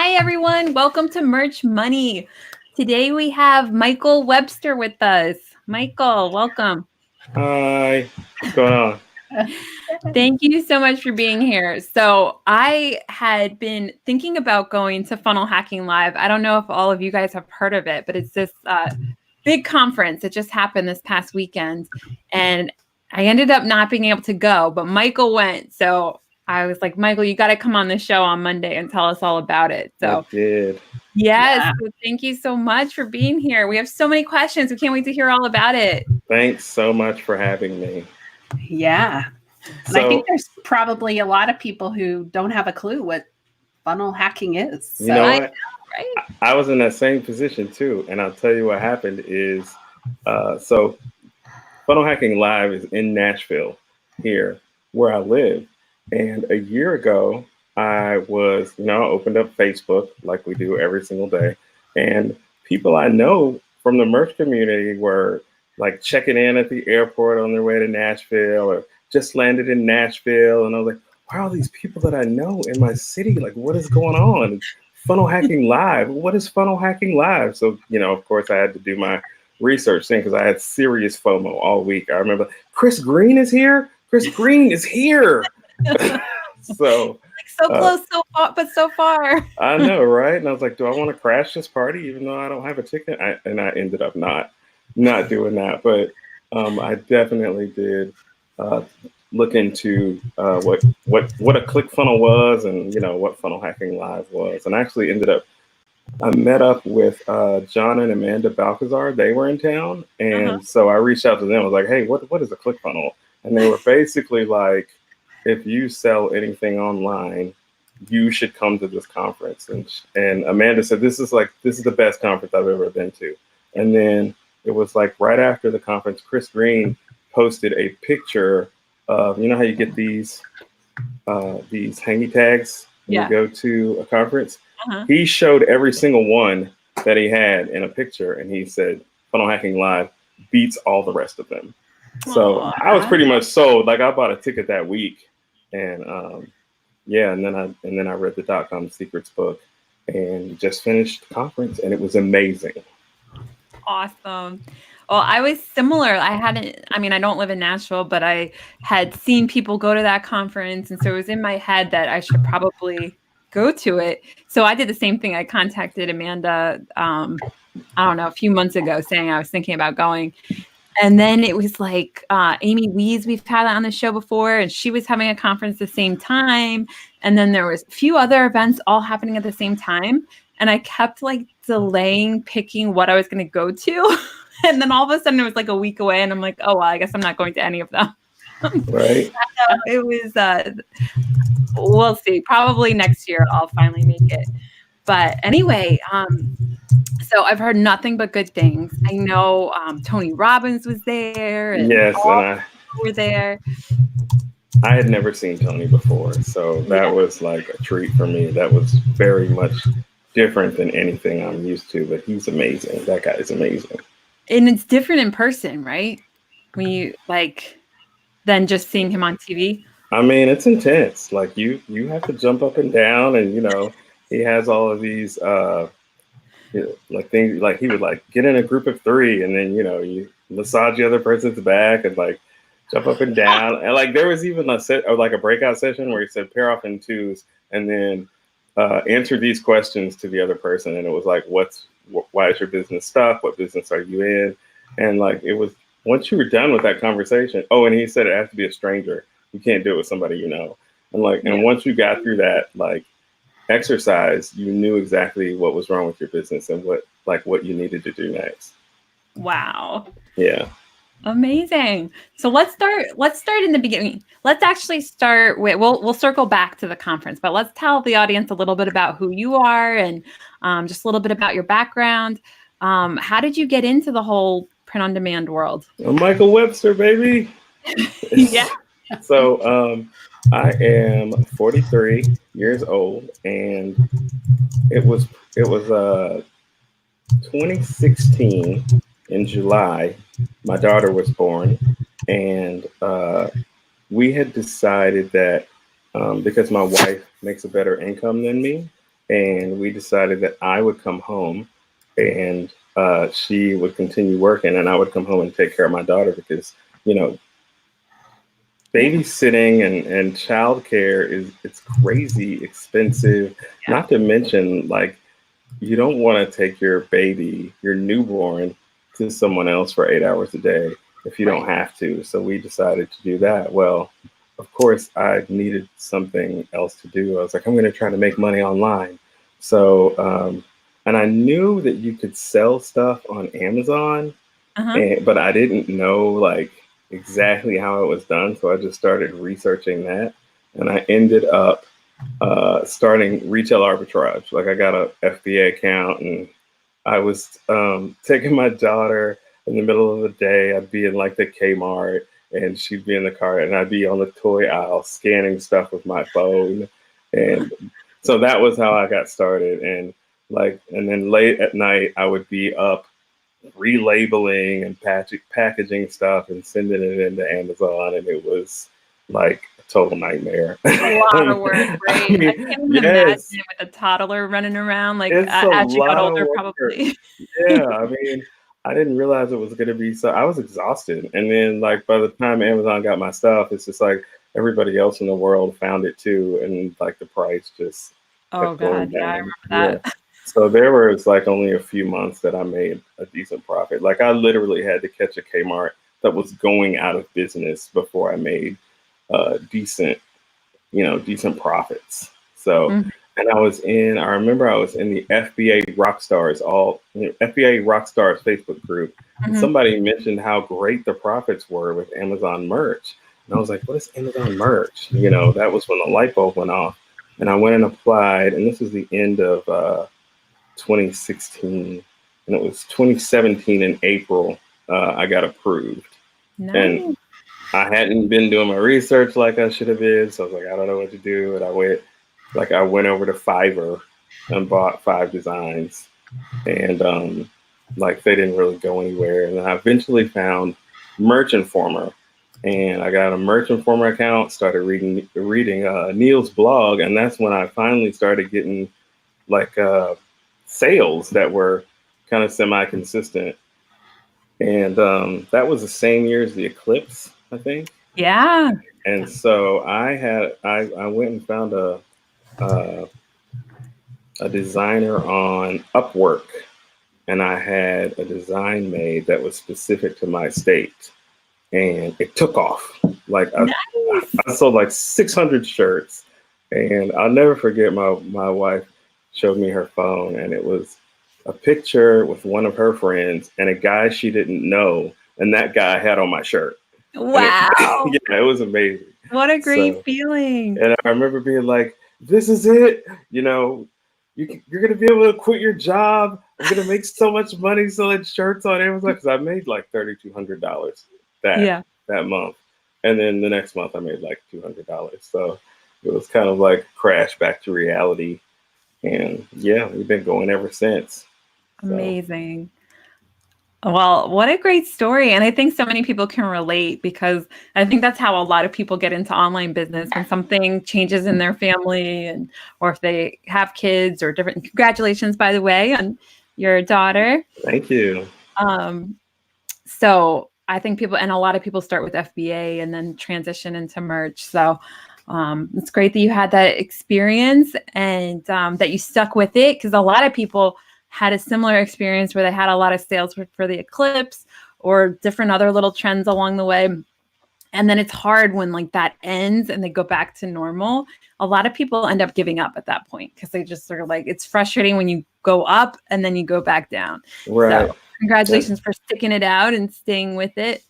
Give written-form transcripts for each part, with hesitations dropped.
Hi, everyone. Welcome to Merch Money. Today we have Michael Webster with us. Michael, welcome. Hi, what's going on? Thank you so much for being here. So I had been thinking about going to Funnel Hacking Live. I don't know if all of you guys have heard of it, but it's this big conference. It just happened this past weekend. And I ended up not being able to go, but Michael went. So I was like, Michael, you got to come on the show on Monday and tell us all about it. So I did. yes, so thank you so much for being here. We have so many questions. We can't wait to hear all about it. Thanks so much for having me. Yeah. And I think there's probably a lot of people who don't have a clue what funnel hacking is. So. You know what? Right? I was in that same position too. And I'll tell you what happened is, so Funnel Hacking Live is in Nashville here where I live. And a year ago, I was, I opened up Facebook like we do every single day. And people I know from the merch community were like checking in at the airport on their way to Nashville or just landed in Nashville. And I was like, wow, these people that I know in my city, like what is going on? Funnel Hacking Live. What is Funnel Hacking Live? So, of course I had to do my research thing because I had serious FOMO all week. I remember Chris Green is here. Chris Green is here. So close, so far, but so far. I know, right? And I was like, do I want to crash this party even though I don't have a ticket? And I ended up not doing that. But I definitely did look into what a ClickFunnel was and, what Funnel Hacking Live was. And I actually I met up with John and Amanda Balcazar. They were in town. And so I reached out to them. I was like, hey, what is a ClickFunnel? And they were basically like, if you sell anything online, you should come to this conference. And Amanda said, this is the best conference I've ever been to. And then it was like right after the conference, Chris Green posted a picture of, how you get these hangy tags when you go to a conference. He showed every single one that he had in a picture. And he said, Funnel Hacking Live beats all the rest of them. So I was pretty much sold. Like I bought a ticket that week. And and then I read the .com Secrets book and just finished the conference, and it was amazing. Awesome. Well, I was similar. I don't live in Nashville, but I had seen people go to that conference, and so it was in my head that I should probably go to it. So I did the same thing. I contacted Amanda, a few months ago saying I was thinking about going. And then it was like Amy Wees, we've had on the show before, and she was having a conference the same time. And then there was a few other events all happening at the same time. And I kept like delaying picking what I was going to go to. And then all of a sudden it was like a week away. And I'm like, oh, well, I guess I'm not going to any of them. Right. It was, we'll see. Probably next year I'll finally make it. But anyway, so I've heard nothing but good things. I know Tony Robbins was there. And yes, all and were there. I had never seen Tony before, so that was like a treat for me. That was very much different than anything I'm used to, but he's amazing. That guy is amazing. And it's different in person, right? When you than just seeing him on TV. I mean, it's intense. Like you have to jump up and down, and he has all of these like things. Like he would like get in a group of 3, and then you massage the other person's back and like jump up and down. And like there was even a breakout session where he said pair off in 2s, and then answer these questions to the other person. And it was like, why is your business stuck? What business are you in? And like it was once you were done with that conversation. Oh, and he said it has to be a stranger. You can't do it with somebody you know. And like, and once you got through that like exercise, you knew exactly what was wrong with your business and what you needed to do next. Wow. Yeah. Amazing. So let's start in the beginning. Let's actually start with, we'll circle back to the conference, but let's tell the audience a little bit about who you are and just a little bit about your background. How did you get into the whole print on demand world? Michael Webster, baby. Yeah. So I am 43 years old, and it was 2016 in July. My daughter was born, and we had decided that because my wife makes a better income than me, and we decided that I would come home and she would continue working, and I would come home and take care of my daughter because, you know, babysitting and childcare it's crazy expensive. Yeah. Not to mention, like, you don't want to take your baby, your newborn, to someone else for 8 hours a day if you don't have to. So we decided to do that. Well, of course, I needed something else to do. I was like, I'm going to try to make money online. So, and I knew that you could sell stuff on Amazon, but I didn't know like exactly how it was done. So I just started researching that, and I ended up starting retail arbitrage. Like, I got a FBA account, and I was taking my daughter in the middle of the day. I'd be in like the Kmart, and she'd be in the car, and I'd be on the toy aisle scanning stuff with my phone. And so that was how I got started. And then late at night, I would be up relabeling and packaging stuff and sending it into Amazon, and it was like a total nightmare. A lot of work, right? I mean, I can't even imagine it with a toddler running around, like, it's a as you got lot of older, work. probably. Yeah, I mean, I didn't realize it was going to be so. I was exhausted, and then like by the time Amazon got my stuff, it's just like everybody else in the world found it too, and like the price just Oh kept going God, yeah, I down. remember Yeah. that. So there was like only a few months that I made a decent profit. Like, I literally had to catch a Kmart that was going out of business before I made decent profits. So, Mhm. and I remember I was in the FBA Rockstars, FBA Rockstars Facebook group, and Mhm. somebody mentioned how great the profits were with Amazon merch. And I was like, what is Amazon merch? That was when the light bulb went off. And I went and applied, and this was the end of 2016, and it was 2017 in April, I got approved. Nice. And I hadn't been doing my research like I should have been, so I was like, I don't know what to do. And I went over to Fiverr and bought 5 designs, and like, they didn't really go anywhere. And then I eventually found Merch Informer, and I got a Merch Informer account, started reading Neil's blog, and that's when I finally started getting like sales that were kind of semi-consistent. And that was the same year as the eclipse, I think. Yeah. And so I went and found a designer on Upwork, and I had a design made that was specific to my state, and it took off. Like, Nice. I sold like 600 shirts, and I'll never forget, my wife showed me her phone, and it was a picture with one of her friends and a guy she didn't know, and that guy had on my shirt. And Wow. yeah, it was amazing. What a great So, feeling. and I remember being like, this is it. You're going to be able to quit your job. I'm going to make so much money selling shirts on Amazon, because I made like $3,200 Yeah. that month. And then the next month I made like $200. So it was kind of like crash back to reality. And yeah, we've been going ever since. So, Amazing. Well, what a great story. And I think so many people can relate, because I think that's how a lot of people get into online business, when something changes in their family, or if they have kids or different. Congratulations, by the way, on your daughter. thank you. Um, so I think a lot of people start with FBA and then transition into merch. So it's great that you had that experience, and that you stuck with it, because a lot of people had a similar experience where they had a lot of sales for the eclipse or different other little trends along the way. And then it's hard when like that ends and they go back to normal. A lot of people end up giving up at that point, because they just sort of like, it's frustrating when you go up and then you go back down. Right. So congratulations for sticking it out and staying with it.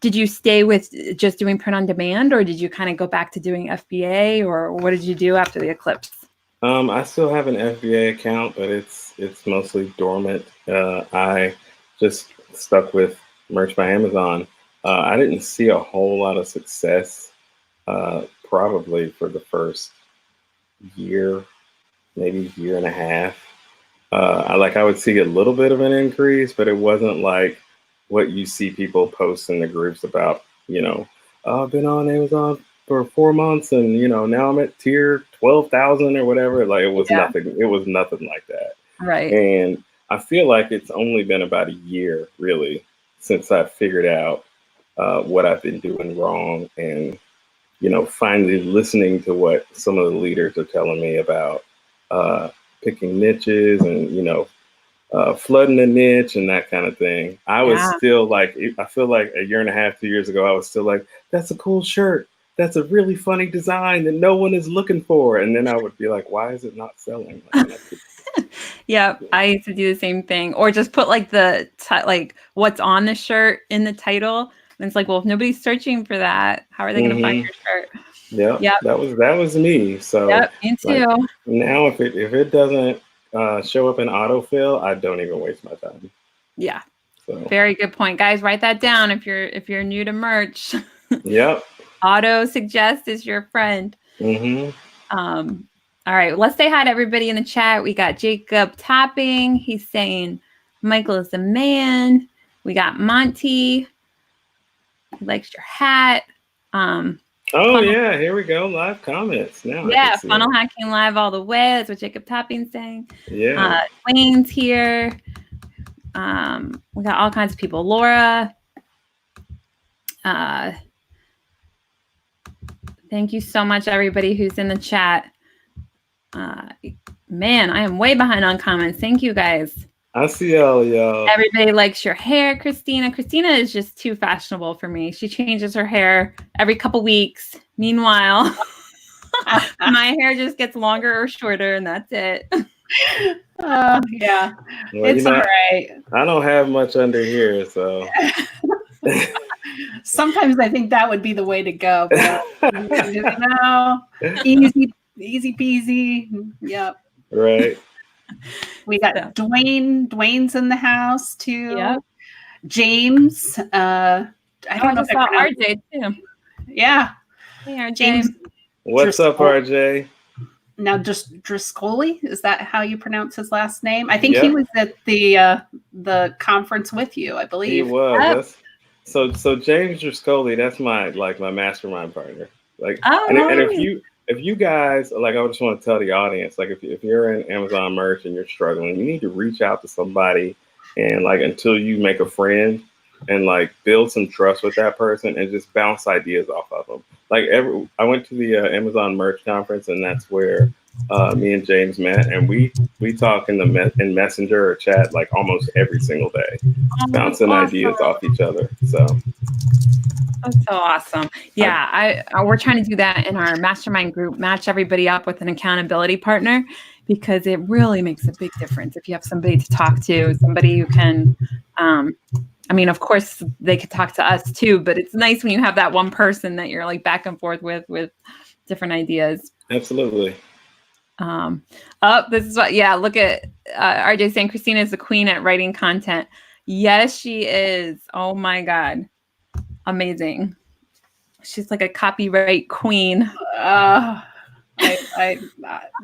Did you stay with just doing print on demand, or did you kind of go back to doing FBA, or what did you do after the eclipse? I still have an FBA account, but it's mostly dormant. I just stuck with Merch by Amazon. I didn't see a whole lot of success, probably for the first year, maybe year and a half. I would see a little bit of an increase, but it wasn't like what you see people post in the groups about, oh, I've been on Amazon for 4 months, and now I'm at tier 12,000 or whatever. Like, it was Yeah. nothing. It was nothing like that. Right. And I feel like it's only been about a year, really, since I figured out what I've been doing wrong, and finally listening to what some of the leaders are telling me about picking niches and flooding a niche and that kind of thing. I was Yeah. still like, I feel like a year and a half, 2 years ago, I was still like, that's a cool shirt. That's a really funny design that no one is looking for. And then I would be like, why is it not selling? Yeah, I used to do the same thing, or just put like like what's on the shirt in the title. And it's like, well, if nobody's searching for that, how are they going to find your shirt? Yeah, Yep. that was me. So Yep, me too. like, now if it doesn't show up in autofill, I don't even waste my time. Yeah. So very good point, guys. Write that down if you're new to merch. Yep. Auto suggest is your friend. All right, let's say hi to everybody in the chat. We got Jacob tapping. He's saying Michael is the man. We got Monty. He likes your hat. Yeah, here we go. Live comments now. Yeah, funnel hacking live all the way. That's what Jacob Tapping's saying. Yeah. Wayne's here. We got all kinds of people. Laura. Thank you so much, everybody who's in the chat. Man, I am way behind on comments. Thank you, guys. I see all y'all. Everybody likes your hair, Christina. Christina is just too fashionable for me. She changes her hair every couple weeks. Meanwhile, my hair just gets longer or shorter, and that's it. Yeah, well, it's all right. I don't have much under here, so. Sometimes I think that would be the way to go. But, easy peasy. Yep. Right. We got Dwayne. Dwayne's in the house too. Yep. James. I don't know if I saw RJ too. Yeah. Hey, RJ. James. What's up, RJ? Now, just Driscolli, is that how you pronounce his last name? I think he was at the conference with you, I believe. He was. So James Driscolli, that's my mastermind partner. Like, and if you guys, like, I just want to tell the audience, like, if you're in Amazon merch and you're struggling, you need to reach out to somebody, and like, until you make a friend and like build some trust with that person and just bounce ideas off of them. Like, I went to the Amazon merch conference, and that's where me and James met, and we talk in Messenger or chat like almost every single day, bouncing ideas off each other. So that's so awesome. Yeah, we're trying to do that in our mastermind group, match everybody up with an accountability partner, because it really makes a big difference if you have somebody to talk to, somebody who can, I mean, of course they could talk to us too, but it's nice when you have that one person that you're like back and forth with different ideas. Absolutely. This is what, look at RJ saying Christina is the queen at writing content. Yes, she is. Oh my God. Amazing. She's like a copyright queen. I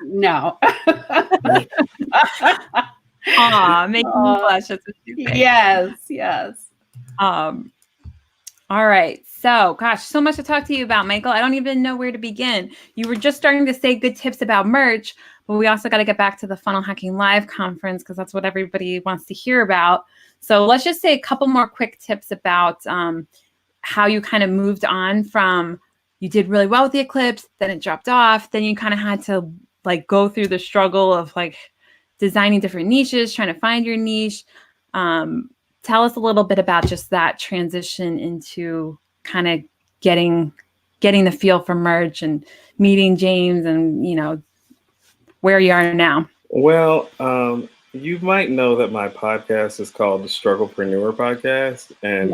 no. Aw, making me blush. That's what you say. Yes. All right. So, gosh, so much to talk to you about, Michael. I don't even know where to begin. You were just starting to say good tips about merch, but we also got to get back to the Funnel Hacking Live conference, because that's what everybody wants to hear about. So let's just say a couple more quick tips about how you kind of moved on from, you did really well with the Eclipse, then it dropped off, then you kind of had to like go through the struggle of like designing different niches, trying to find your niche. Tell us a little bit about just that transition into kind of getting the feel for merch and meeting James and, where you are now. Well, you might know that my podcast is called the Strugglepreneur Podcast. And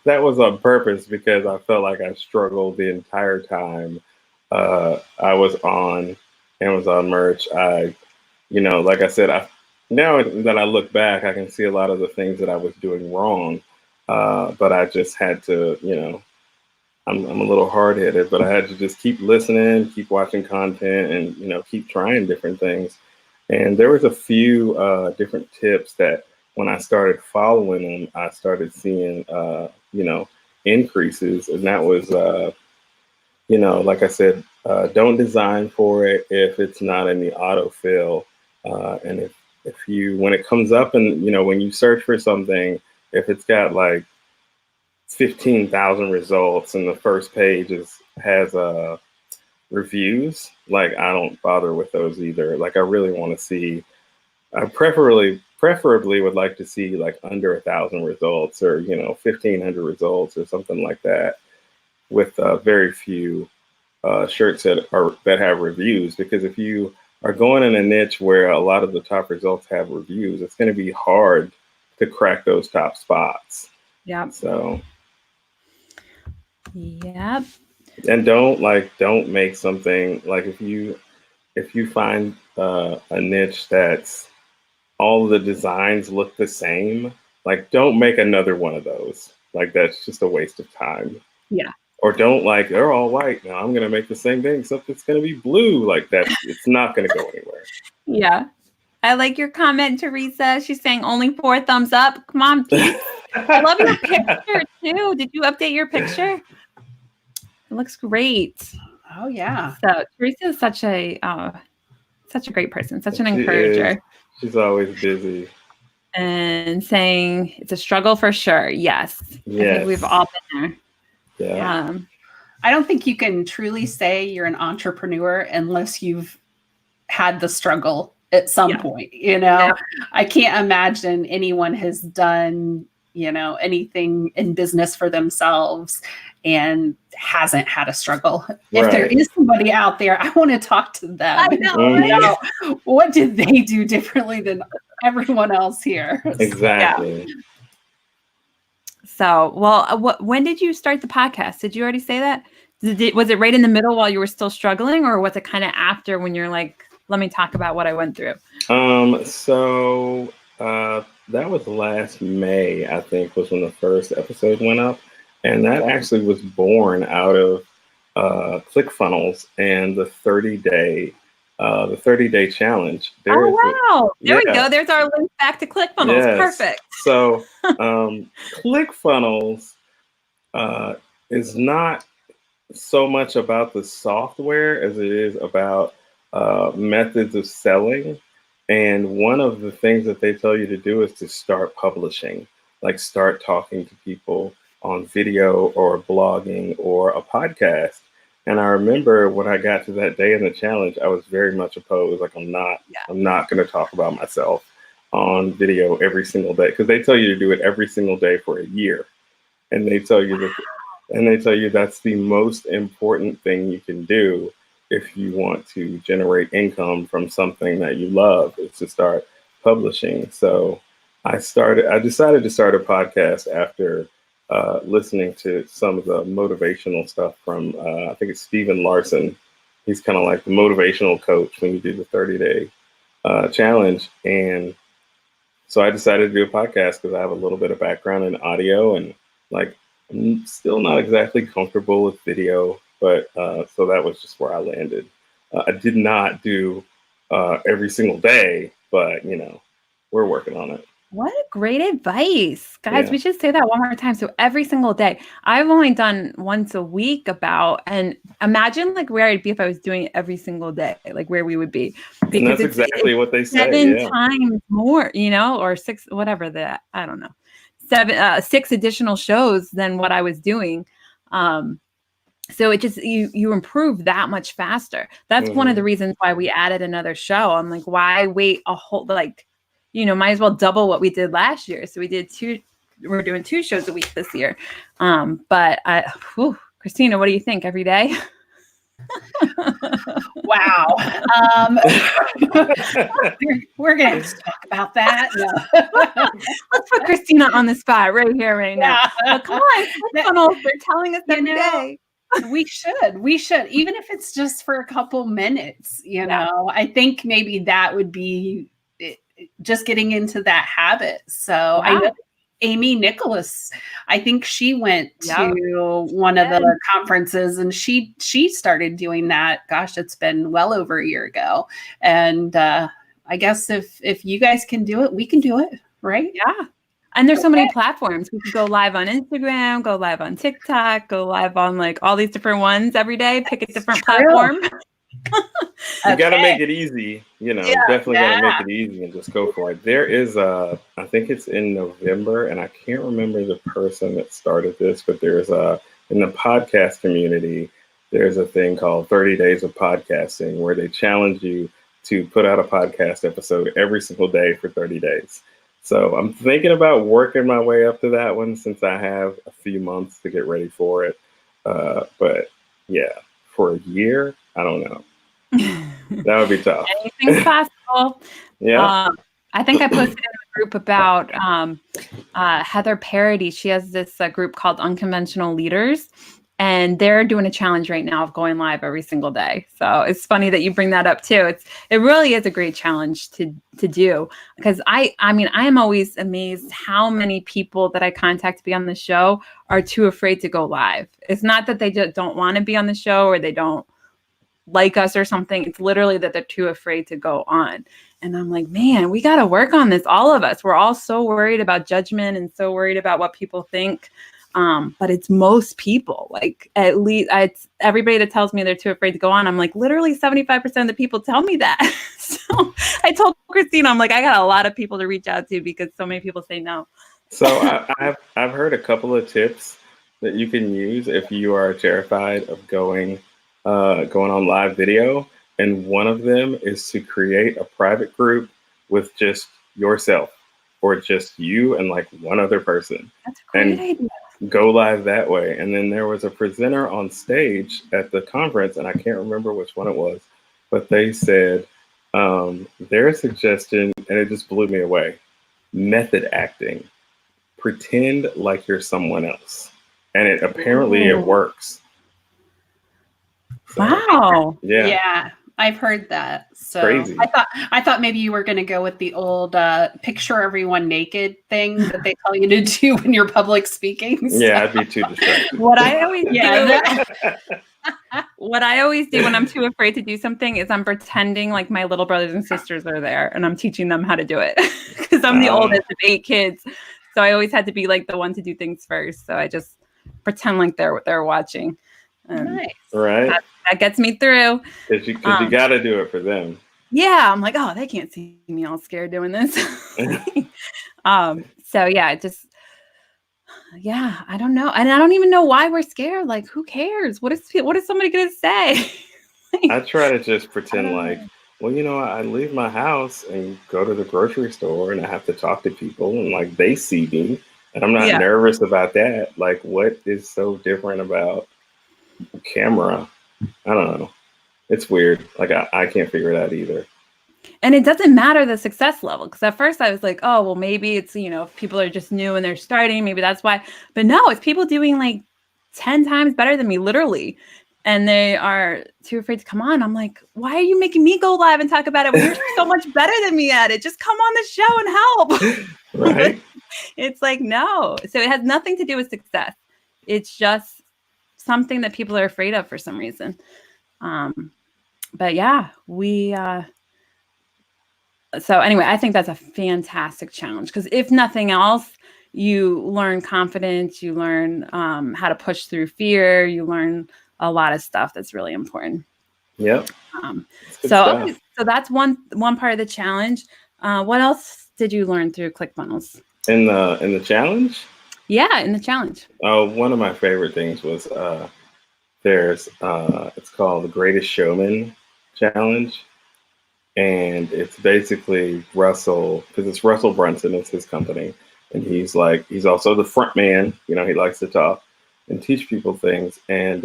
that was on purpose, because I felt like I struggled the entire time I was on Amazon merch. Like I said, now that I look back, I can see a lot of the things that I was doing wrong. But I just had to, I'm a little hard-headed, but I had to just keep listening, keep watching content, and, keep trying different things. And there was a few different tips that when I started following them, I started seeing, increases. And that was like I said, don't design for it if it's not in the autofill. And if you, when it comes up and, when you search for something, if it's got like 15,000 results and the first page has reviews, like I don't bother with those either. Like I really want to see, I preferably would like to see like under 1,000 results or 1,500 results or something like that, with very few shirts that have reviews. Because if you are going in a niche where a lot of the top results have reviews, it's going to be hard to crack those top spots. Yeah. So. Yep. And don't make something like, if you find a niche that's all the designs look the same, like don't make another one of those. Like that's just a waste of time. Yeah. Or don't, like, they're all white. Now I'm gonna make the same thing except it's gonna be blue. Like it's not gonna go anywhere. Yeah. I like your comment, Teresa. She's saying only 4 thumbs up. Come on, peeps. I love your picture too. Did you update your picture? It looks great. Oh yeah. So Teresa is such a great person, such an encourager. She's always busy. And saying it's a struggle for sure. Yes. I think we've all been there. Yeah. I don't think you can truly say you're an entrepreneur unless you've had the struggle at some point, Yeah. I can't imagine anyone has done, anything in business for themselves and hasn't had a struggle. Right. If there is somebody out there, I want to talk to them. I know. What did they do differently than everyone else here? Exactly. Yeah. So, well, when did you start the podcast? Did you already say that? Was it right in the middle while you were still struggling, or was it kind of after when you're like, let me talk about what I went through? So that was last May, I think, was when the first episode went up. And that actually was born out of Clickfunnels and the 30-day challenge. There we go. There's our link back to Clickfunnels. Yes. Perfect. So Clickfunnels is not so much about the software as it is about methods of selling. And one of the things that they tell you to do is to start publishing, like start talking to people on video or blogging or a podcast. And I remember when I got to that day in the challenge, I was very much opposed. Like I'm not going to talk about myself on video every single day, because they tell you to do it every single day for a year. And they tell you that's the most important thing you can do if you want to generate income from something that you love, is to start publishing. So I decided to start a podcast after listening to some of the motivational stuff from, I think it's Stephen Larson. He's kind of like the motivational coach when you do the 30-day challenge. And so I decided to do a podcast because I have a little bit of background in audio, and like I'm still not exactly comfortable with video, but so that was just where I landed. I did not do every single day, but we're working on it. What great advice, guys. Yeah. We should say that one more time. So every single day. I've only done once a week and imagine like where I'd be if I was doing it every single day, like where we would be. Because and that's exactly what they say. 7 times more, or 6, whatever that, I don't know, 6 additional shows than what I was doing. So it just, you improve that much faster. That's one of the reasons why we added another show. I'm like, why wait a whole, might as well double what we did last year. So we're doing 2 shows a week this year. But Christina, what do you think? Every day? Wow. We're going to talk about that. No. Let's put Christina on the spot right here, right now. But come on, they're telling us every day. We should, even if it's just for a couple minutes, I think maybe that would be just getting into that habit. So I know Amy Nicholas, I think she went to one of the conferences and she started doing that. Gosh, it's been well over a year ago. And I guess if you guys can do it, we can do it, right? Yeah. And there's so many platforms. We could go live on Instagram, go live on TikTok, go live on like all these different ones every day, pick a different platform. You got to make it easy, definitely got to make it easy and just go for it. There is I think it's in November, and I can't remember the person that started this, but there's in the podcast community, there's a thing called 30 Days of Podcasting where they challenge you to put out a podcast episode every single day for 30 days. So I'm thinking about working my way up to that one since I have a few months to get ready for it. But yeah, for a year, I don't know. That would be tough. Anything's possible. Yeah. I think I posted in a group about Heather Parody. She has this group called Unconventional Leaders, and they're doing a challenge right now of going live every single day. So it's funny that you bring that up too. It really is a great challenge to do, because I am always amazed how many people that I contact to be on the show are too afraid to go live. It's not that they just don't want to be on the show or they don't like us or something. It's literally that they're too afraid to go on. And I'm like, man, we got to work on this. All of us, we're all so worried about judgment and so worried about what people think. But it's most people, like at least it's everybody that tells me they're too afraid to go on. I'm like, literally 75% of the people tell me that. So I told Christina, I'm like, I got a lot of people to reach out to because so many people say no. So I've heard a couple of tips that you can use if you are terrified of going on live video. And one of them is to create a private group with just yourself or just you and like one other person. That's a great idea. Go live that way. And then there was a presenter on stage at the conference, and I can't remember which one it was, but they said their suggestion, and it just blew me away: method acting. Pretend like you're someone else. And it apparently it works. So, wow. Yeah. I've heard that. So crazy. I thought maybe you were going to go with the old picture everyone naked thing that they tell you to do when you're public speaking. So. Yeah, I'd be too distracted. What I always do when I'm too afraid to do something is I'm pretending like my little brothers and sisters are there and I'm teaching them how to do it because I'm the oldest of 8 kids. So I always had to be like the one to do things first. So I just pretend like they're watching. Nice. Right. That gets me through. Because you got to do it for them. Yeah. I'm like, oh, they can't see me all scared doing this. So yeah, I don't know. And I don't even know why we're scared. Like, who cares? What is somebody going to say? I try to just pretend like, well, I leave my house and go to the grocery store and I have to talk to people and like they see me and I'm not nervous about that. Like, what is so different about camera? I don't know. It's weird. Like I can't figure it out either. And it doesn't matter the success level. Because at first I was like, oh, well, maybe it's, if people are just new and they're starting, maybe that's why. But no, it's people doing like 10 times better than me, literally. And they are too afraid to come on. I'm like, why are you making me go live and talk about it when you're so much better than me at it? Just come on the show and help. Right. It's like, no. So it has nothing to do with success. It's just something that people are afraid of for some reason. But yeah, so anyway, I think that's a fantastic challenge because if nothing else, you learn confidence, you learn how to push through fear, you learn a lot of stuff that's really important. Yep. So that's one part of the challenge. What else did you learn through Clickfunnels? In the challenge? Yeah, in the challenge. One of my favorite things was there's it's called the Greatest Showmen challenge. And it's basically Russell, because it's Russell Brunson, it's his company. And he's also the front man, he likes to talk and teach people things. And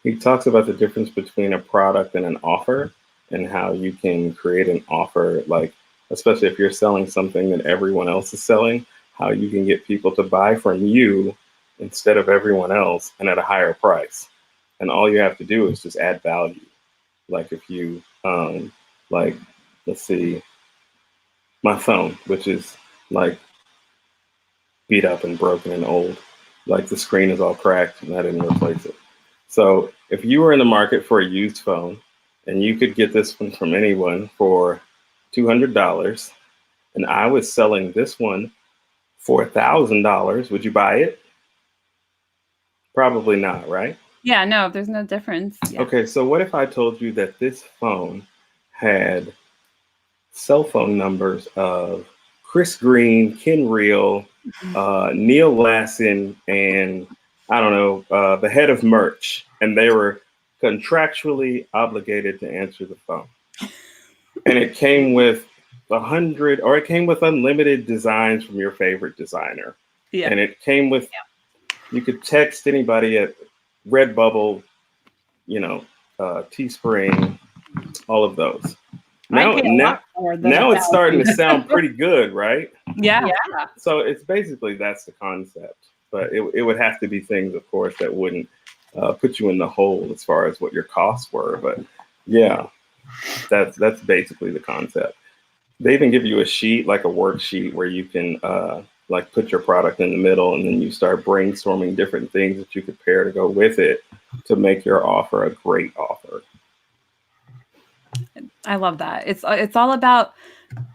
he talks about the difference between a product and an offer and how you can create an offer, like, especially if you're selling something that everyone else is selling, how you can get people to buy from you instead of everyone else and at a higher price. And all you have to do is just add value. Like if you, like, let's see, my phone, which is like beat up and broken and old, like the screen is all cracked and I didn't replace it. So if you were in the market for a used phone and you could get this one from anyone for $200 and I was selling this one for $1,000, would you buy it? Probably not, right? Yeah, no, there's no difference. Yeah. Okay, so what if I told you that this phone had cell phone numbers of Chris Green, Ken Reel, Neil Lasson, and I don't know, the head of merch, and they were contractually obligated to answer the phone. And it came with 100, or it came with unlimited designs from your favorite designer. Yeah. And it came with, you could text anybody at Redbubble, Teespring, all of those. Now it's starting to sound pretty good, right? Yeah. So it's basically, that's the concept. But it would have to be things, of course, that wouldn't put you in the hole as far as what your costs were. But yeah, that's basically the concept. They even give you a sheet, like a worksheet, where you can like put your product in the middle, and then you start brainstorming different things that you could pair to go with it to make your offer a great offer. I love that. It's all about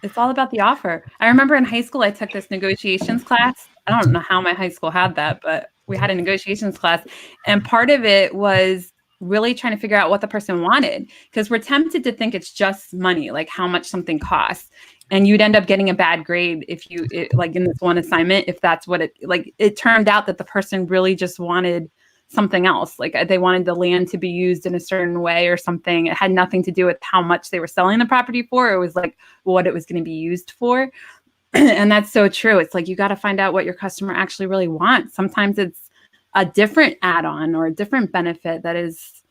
the offer. I remember in high school I took this negotiations class. I don't know how my high school had that, but we had a negotiations class, and part of it was really trying to figure out what the person wanted, because we're tempted to think it's just money, like how much something costs, and you'd end up getting a bad grade if like in this one assignment, if that's what it turned out that the person really just wanted something else. Like they wanted the land to be used in a certain way or something. It had nothing to do with how much they were selling the property for. It was like what it was going to be used for. And that's so true. It's like, you got to find out what your customer actually really wants. Sometimes it's a different add-on or a different benefit that is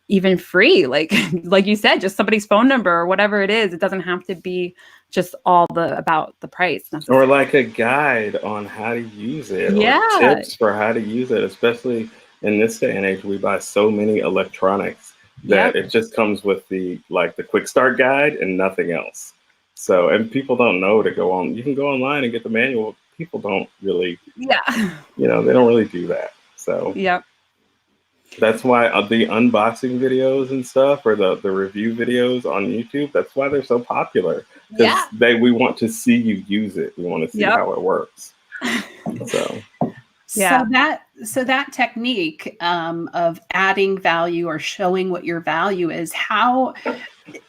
even free. Like you said, just somebody's phone number or whatever it is. It doesn't have to be just all about the price. Or like a guide on how to use it, or tips for how to use it, especially in this day and age. We buy so many electronics that it just comes with the quick start guide and nothing else. So, and people don't know to go on. You can go online and get the manual. People don't really, they don't really do that. So, that's why the unboxing videos and stuff, or the review videos on YouTube, that's why they're so popular. Because we want to see you use it. We want to see how it works. So that technique of adding value or showing what your value is, how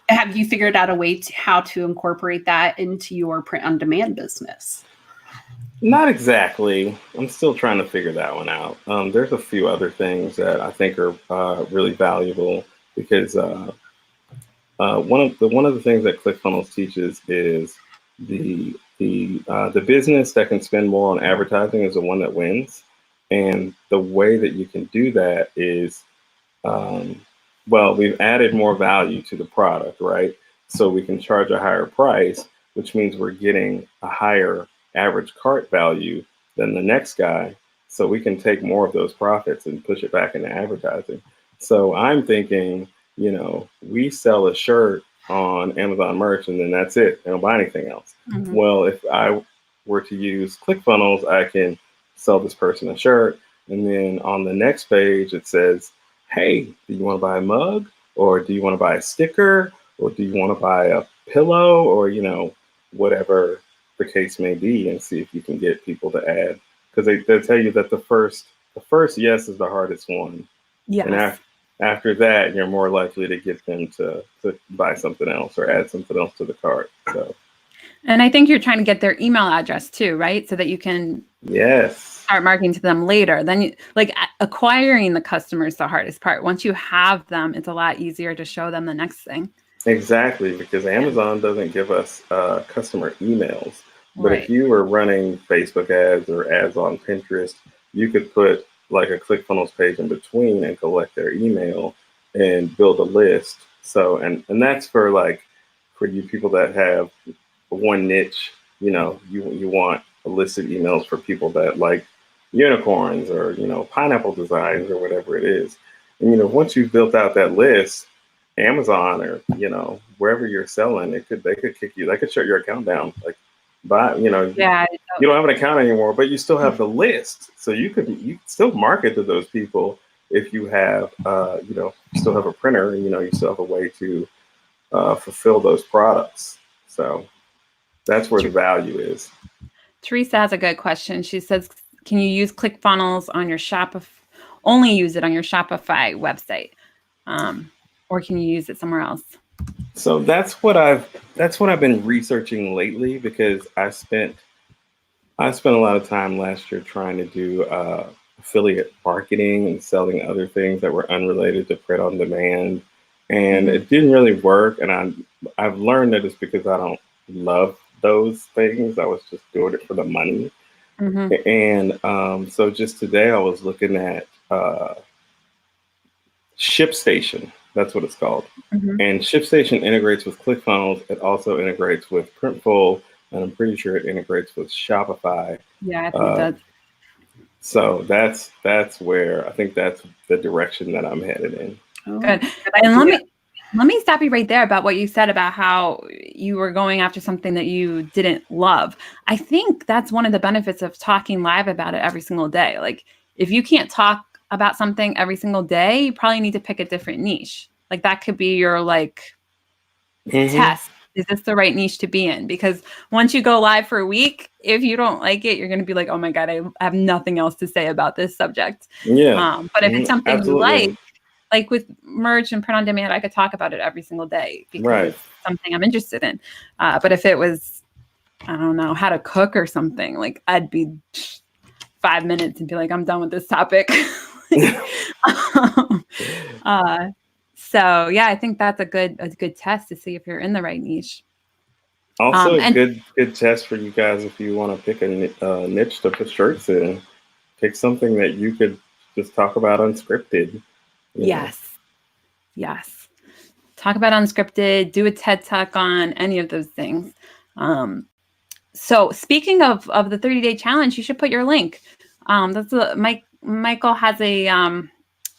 have you figured out a way how to incorporate that into your print on demand business? Not exactly. I'm still trying to figure that one out. There's a few other things that I think are really valuable, because one of the things that Clickfunnels teaches is the business that can spend more on advertising is the one that wins. And the way that you can do that is, we've added more value to the product, right? So we can charge a higher price, which means we're getting a higher average cart value than the next guy. So we can take more of those profits and push it back into advertising. So I'm thinking, we sell a shirt on Amazon merch and then that's it. I don't buy anything else. Mm-hmm. Well, if I were to use Clickfunnels, I can sell this person a shirt, and then on the next page it says, hey, do you want to buy a mug, or do you want to buy a sticker, or do you want to buy a pillow, or whatever the case may be, and see if you can get people to add, because they tell you that the first yes is the hardest one. And after that, you're more likely to get them to buy something else or add something else to the cart. So, and I think you're trying to get their email address too, right? So that you can start marketing to them later. Then acquiring the customer is the hardest part. Once you have them, it's a lot easier to show them the next thing. Exactly, because Amazon doesn't give us customer emails. But if you were running Facebook ads or ads on Pinterest, you could put like a ClickFunnels page in between and collect their email and build a list. So, and that's for you people that have one niche, you want a list of emails for people that like unicorns or, pineapple designs or whatever it is. And, once you've built out that list, Amazon or, wherever you're selling, they could kick you, they could shut your account down. You don't have an account anymore, but you still have the list. So you still market to those people if you have, still have a printer and, you still have a way to fulfill those products. So that's where the value is. Teresa has a good question. She says, can you use ClickFunnels on your only use it on your Shopify website? Or can you use it somewhere else? So that's what I've been researching lately, because I spent a lot of time last year trying to do affiliate marketing and selling other things that were unrelated to print on demand, and it didn't really work. And I've learned that it's because I don't love those things. I was just doing it for the money. And so just today I was looking at ShipStation. That's what it's called. And ShipStation integrates with ClickFunnels. It also integrates with Printful, and I'm pretty sure it integrates with Shopify. Yeah, I think it does. So that's where I think that's the direction that I'm headed in. Good. And let me stop you right there about what you said about how you were going after something that you didn't love. I think that's one of the benefits of talking live about it every single day. Like, if you can't talk about something every single day, you probably need to pick a different niche. Like, that could be your test. Is this the right niche to be in? Because once you go live for a week, if you don't like it, you're going to be like, oh my God, I have nothing else to say about this subject. Yeah. But if it's something Absolutely. you like with merch and print on demand, I could talk about it every single day because it's something I'm interested in. But if it was, I don't know, how to cook or something, like, I'd be 5 minutes and be like, I'm done with this topic. So yeah, I think that's a good test to see if you're in the right niche. Also, a good test for you guys if you want to pick a niche to put shirts in. Pick something that you could just talk about unscripted. Yes. Talk about unscripted. Do a TED Talk on any of those things. So speaking of the 30-day challenge, you should put your link. Michael has a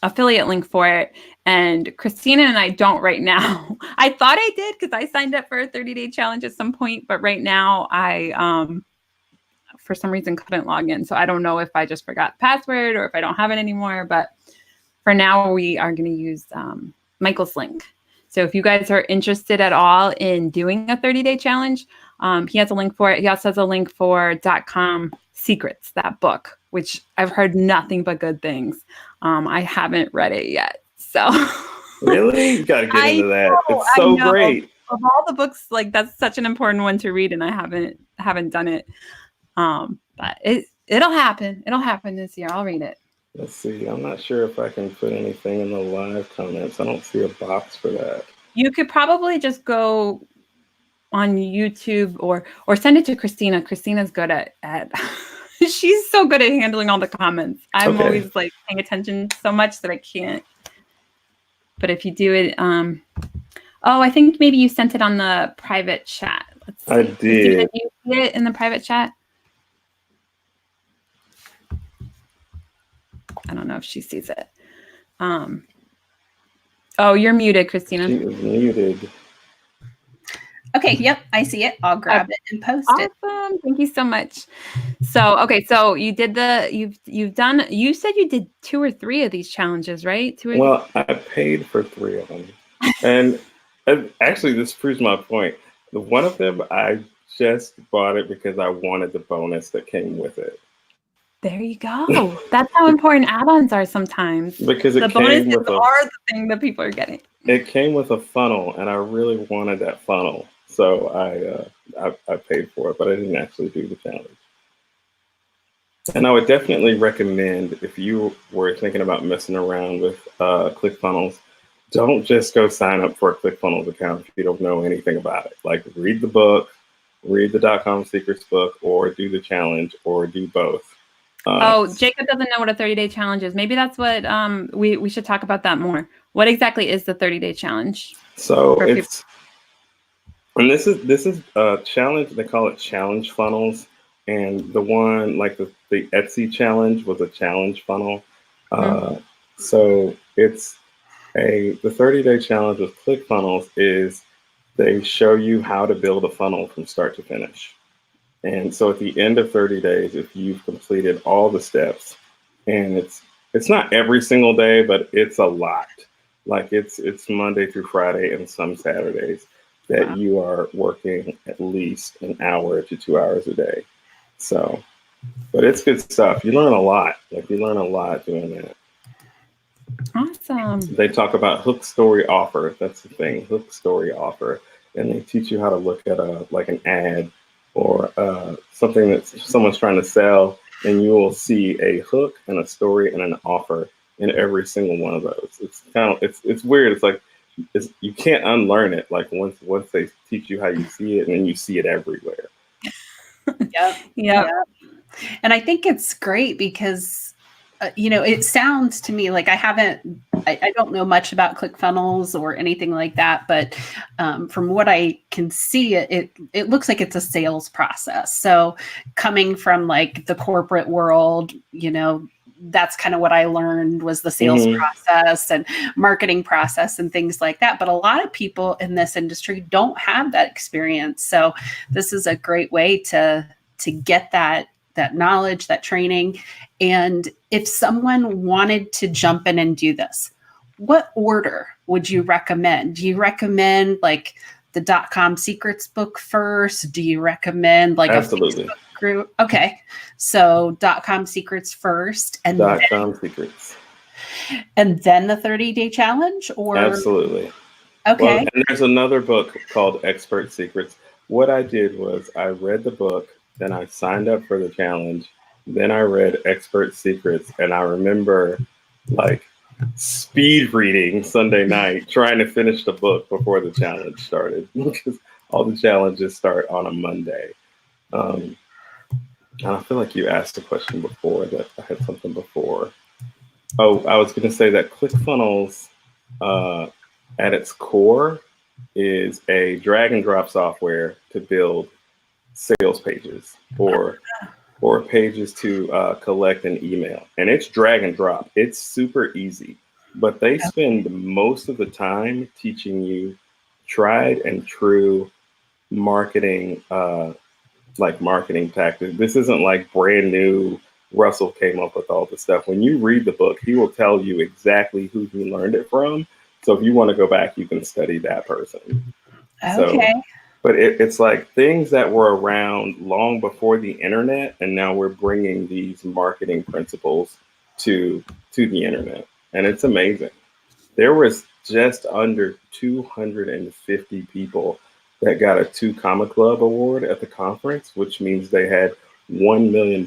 affiliate link for it, and Christina and I don't right now. I thought I did because I signed up for a 30-day challenge at some point, but right now I for some reason couldn't log in. So I don't know if I just forgot the password or if I don't have it anymore. But for now, we are going to use Michael's link. So if you guys are interested at all in doing a 30-day challenge, he has a link for it. He also has a link for .com Secrets, that book, which I've heard nothing but good things. I haven't read it yet. So really, you got to get into that. It's so great. Of all the books, like, that's such an important one to read, and I haven't done it. But it'll happen. It'll happen this year. I'll read it. Let's see. I'm not sure if I can put anything in the live comments. I don't see a box for that. You could probably just go on YouTube or send it to Christina. Christina's good at she's so good at handling all the comments. I'm always like paying attention so much that I can't. But if you do it, I think maybe you sent it on the private chat. Let's see. I did. Christina, did you see it in the private chat? I don't know if she sees it. You're muted, Christina. She is muted. Okay, yep, I see it. I'll grab it and post it. Awesome. Thank you so much. So you did you said you did 2 or 3 of these challenges, right? Well, I paid for 3 of them. And actually, this proves my point. One of them, I just bought it because I wanted the bonus that came with it. There you go. That's how important add-ons are sometimes. Because the bonuses are the thing that people are getting. It came with a funnel, and I really wanted that funnel. So I paid for it, but I didn't actually do the challenge. And I would definitely recommend, if you were thinking about messing around with ClickFunnels, don't just go sign up for a ClickFunnels account if you don't know anything about it. Like, read the book, read the .com Secrets book, or do the challenge, or do both. Jacob doesn't know what a 30-day challenge is. Maybe that's what we should talk about that more. What exactly is the 30-day challenge? So and this is a challenge. They call it challenge funnels. And the one, like the Etsy challenge, was a challenge funnel. So it's the 30-day challenge with ClickFunnels is they show you how to build a funnel from start to finish. And so at the end of 30 days, if you've completed all the steps, and it's not every single day, but it's a lot. Like it's Monday through Friday and some Saturdays that you are working at least an hour to 2 hours a day. So, but it's good stuff. You learn a lot. Like, you learn a lot doing that. Awesome. They talk about hook, story, offer. That's the thing, hook, story, offer. And they teach you how to look at like an ad or something that someone's trying to sell, and you will see a hook and a story and an offer in every single one of those. It's kind of, it's weird. It's like, you can't unlearn it. Like, once they teach you how you see it, and then you see it everywhere. Yep. And I think it's great because, it sounds to me like I don't know much about Clickfunnels or anything like that, but from what I can see, it looks like it's a sales process. So coming from like the corporate world, that's kind of what I learned was the sales process and marketing process and things like that. But a lot of people in this industry don't have that experience. So this is a great way to get that knowledge, that training. And if someone wanted to jump in and do this, what order would you recommend? Do you recommend like the .com secrets book first? Do you recommend like Absolutely. a Facebook group? Okay. So .com secrets first and .com secrets. And then the 30-day challenge, or? Absolutely. Okay. Well, and there's another book called Expert Secrets. What I did was I read the book, then I signed up for the challenge, then I read Expert Secrets, and I remember like speed reading Sunday night, trying to finish the book before the challenge started, because all the challenges start on a Monday. And I feel like you asked a question before that I had something before. Oh, I was going to say that ClickFunnels, at its core, is a drag and drop software to build sales pages or pages to collect an email. And it's drag and drop. It's super easy, but they spend most of the time teaching you tried and true marketing, like marketing tactics. This isn't like brand new. Russell came up with all the stuff. When you read the book, he will tell you exactly who he learned it from. So if you want to go back, you can study that person. Okay. So, but it's like things that were around long before the internet, and now we're bringing these marketing principles to the internet, and it's amazing. There was just under 250 people that got a 2 Comma Club award at the conference, which means they had $1 million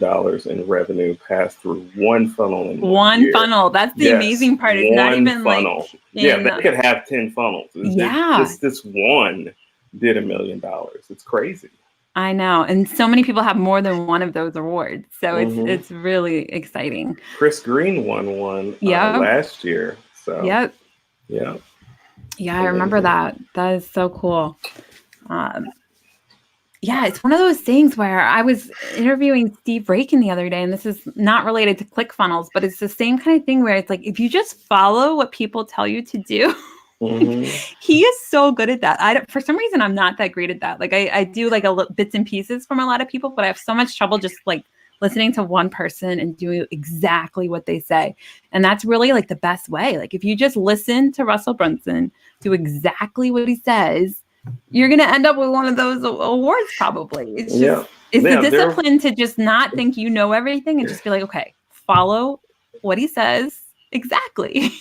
in revenue pass through one funnel in one year. Funnel. That's the amazing part. It's not even funnel. like they could have 10 funnels. Yeah. This one did $1 million. It's crazy. I know. And so many people have more than one of those awards. So it's really exciting. Chris Green won one last year. So Yeah, I remember that. That is so cool. Yeah, it's one of those things where I was interviewing Steve Rakin the other day, and this is not related to ClickFunnels, but it's the same kind of thing where it's like, if you just follow what people tell you to do, he is so good at that. For some reason, I'm not that great at that. Like I do like bits and pieces from a lot of people, but I have so much trouble just like listening to one person and doing exactly what they say. And that's really like the best way. Like if you just listen to Russell Brunson, do exactly what he says, you're going to end up with one of those awards probably. It's just, it's the discipline to just not think you know everything and just be like, okay, follow what he says exactly.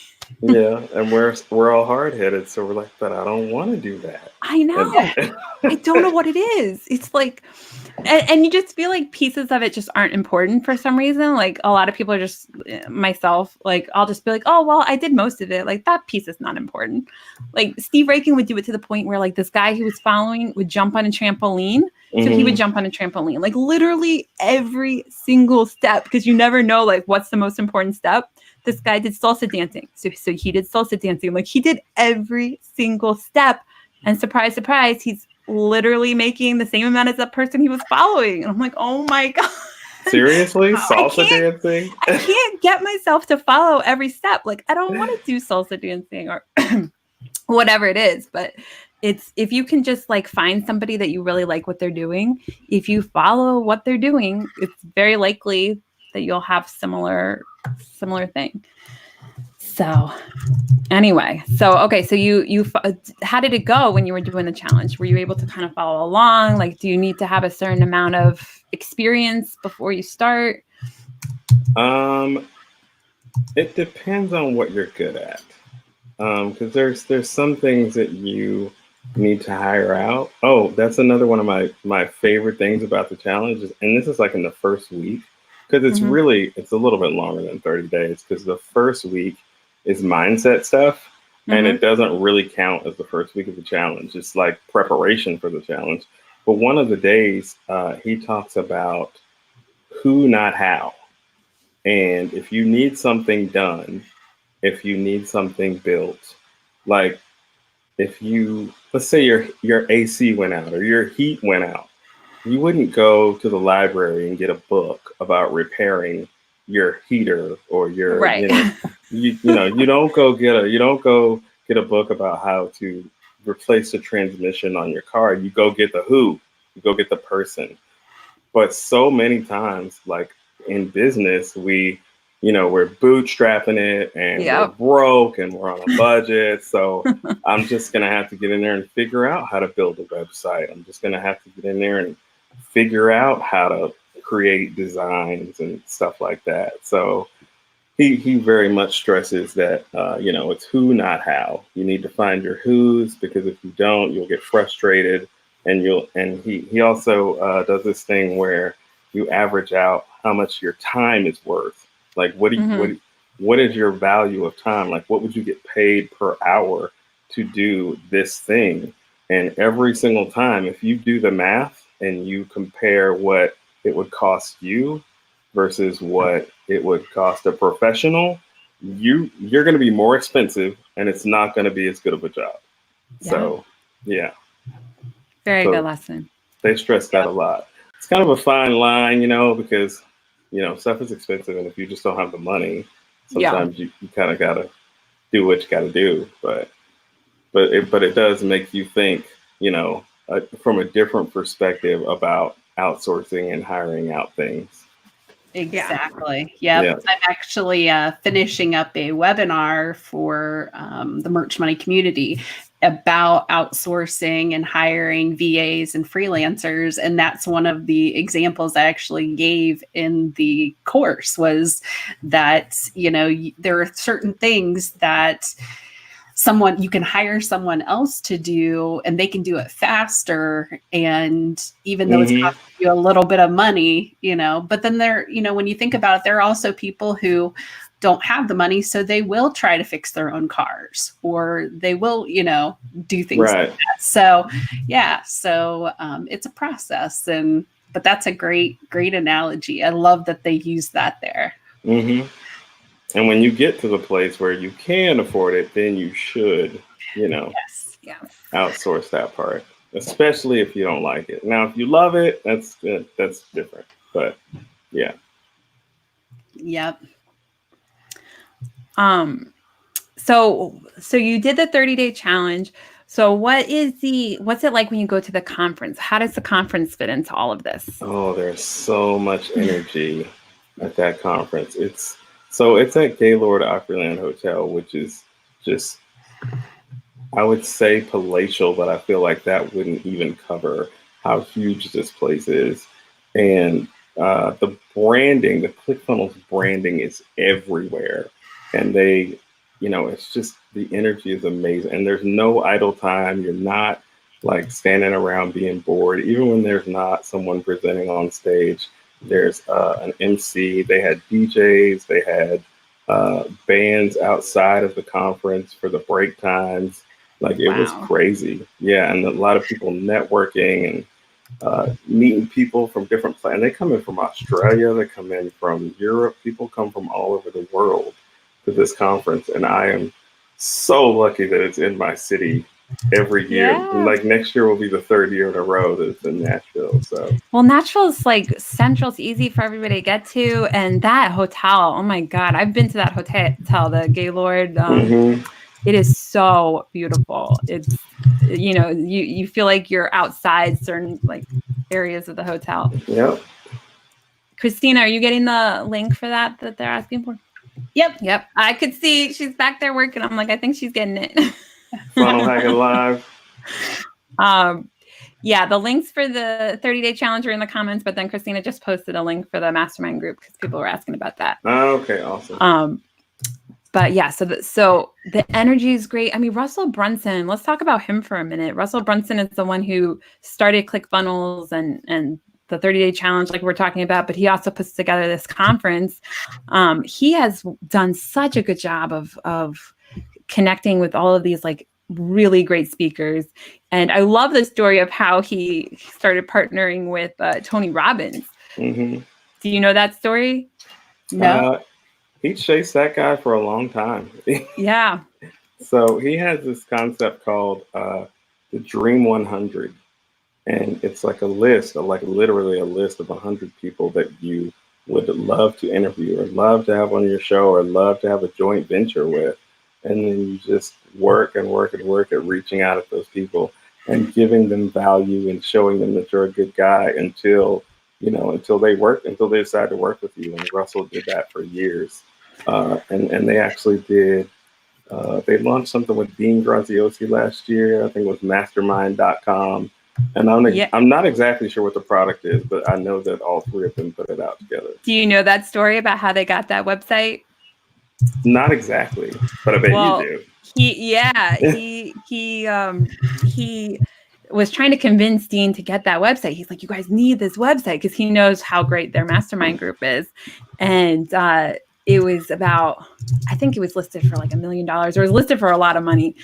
Yeah, and we're all hard-headed, so we're like, but I don't want to do that. I know. I don't know what it is. It's like, and you just feel like pieces of it just aren't important for some reason. Like a lot of people are just, myself, like I'll just be like, oh, well, I did most of it. Like that piece is not important. Like Steve Rakin would do it to the point where like this guy he was following would jump on a trampoline. So he would jump on a trampoline, like literally every single step, because you never know like what's the most important step. This guy did salsa dancing. So he did salsa dancing. Like he did every single step. And surprise, surprise, he's literally making the same amount as that person he was following. And I'm like, oh my God. Seriously? Salsa dancing? I can't get myself to follow every step. Like I don't want to do salsa dancing or whatever it is. But it's, if you can just like find somebody that you really like what they're doing, if you follow what they're doing, it's very likely that you'll have similar thing. So anyway, okay, so how did it go when you were doing the challenge? Were you able to kind of follow along? Like, do you need to have a certain amount of experience before you start? It depends on what you're good at. Because there's some things that you need to hire out. Oh, that's another one of my favorite things about the challenge and this is like in the first week, because it's a little bit longer than 30 days, because the first week is mindset stuff, and it doesn't really count as the first week of the challenge. It's like preparation for the challenge. But one of the days, he talks about who, not how. And if you need something done, if you need something built, like let's say your AC went out or your heat went out, you wouldn't go to the library and get a book about repairing your heater or your, right. you don't go get a book about how to replace the transmission on your car. You go get you go get the person. But so many times, like in business, we're bootstrapping it and we're broke and we're on a budget. So I'm just going to have to get in there and figure out how to build a website. I'm just going to have to get in there and figure out how to create designs and stuff like that. So he very much stresses that, it's who, not how. You need to find your who's, because if you don't, you'll get frustrated. And he also does this thing where you average out how much your time is worth. Like, what is your value of time? Like, what would you get paid per hour to do this thing? And every single time, if you do the math and you compare what it would cost you versus what it would cost a professional, you're going to be more expensive, and it's not going to be as good of a job. Yeah. So, yeah. Very good lesson. They stress that a lot. It's kind of a fine line, because, stuff is expensive. And if you just don't have the money, sometimes you kind of got to do what you got to do. But it does make you think, from a different perspective about outsourcing and hiring out things. Exactly. Yep. I'm actually finishing up a webinar for the Merch Money community about outsourcing and hiring VAs and freelancers. And that's one of the examples I actually gave in the course, was that, there are certain things that you can hire someone else to do, and they can do it faster. And even though it's costing you a little bit of money, but then when you think about it, there are also people who don't have the money, so they will try to fix their own cars, or they will, do things like that. So, it's a process, but that's a great analogy. I love that they use that there. Mm-hmm. And when you get to the place where you can afford it, then you should, outsource that part, especially if you don't like it. Now, if you love it, that's different. But yeah. Yep. So you did the 30-day challenge. So what's it like when you go to the conference? How does the conference fit into all of this? Oh, there's so much energy at that conference. It's at Gaylord Opryland Hotel, which is just, I would say palatial, but I feel like that wouldn't even cover how huge this place is. And the branding, the Clickfunnels branding is everywhere. And they, it's just, the energy is amazing. And there's no idle time. You're not like standing around being bored. Even when there's not someone presenting on stage, there's an MC. They had DJs. They had bands outside of the conference for the break times. Like, it was crazy. Yeah. And a lot of people networking and meeting people from different places. And they come in from Australia. They come in from Europe. People come from all over the world to this conference. And I am so lucky that it's in my city every year. Yeah. Like, next year will be the third year in a row that it's in Nashville. So, well, Nashville's like central. It's easy for everybody to get to. And that hotel, oh my God, I've been to that hotel, the Gaylord. It is so beautiful. It's, you feel like you're outside certain like areas of the hotel. Yep. Christina, are you getting the link for that they're asking for? Yep. I could see she's back there working. I'm like, I think she's getting it. Funnel Hacking Live. Yeah, the links for the 30-day challenge are in the comments, but then Christina just posted a link for the mastermind group because people were asking about that. Okay, awesome. But yeah, so the energy is great. I mean, Russell Brunson, let's talk about him for a minute. Russell Brunson is the one who started Clickfunnels and the 30-day challenge like we're talking about, but he also puts together this conference. He has done such a good job of connecting with all of these like really great speakers. And I love the story of how he started partnering with Tony Robbins. Mm-hmm. Do you know that story? No. He chased that guy for a long time. Yeah. So he has this concept called the Dream 100. And it's like a list, like literally a list of 100 people that you would love to interview or love to have on your show or love to have a joint venture with. And then you just work and work and work at reaching out at those people and giving them value and showing them that you're a good guy until they decide to work with you. And Russell did that for years. And they actually did, they launched something with Dean Graziosi last year. I think it was mastermind.com. And I'm not exactly sure what the product is, but I know that all three of them put it out together. Do you know that story about how they got that website? Not exactly, but I bet you do. He was trying to convince Dean to get that website. He's like, you guys need this website because he knows how great their mastermind group is. And it was about, I think it was listed for like $1 million. It was listed for a lot of money.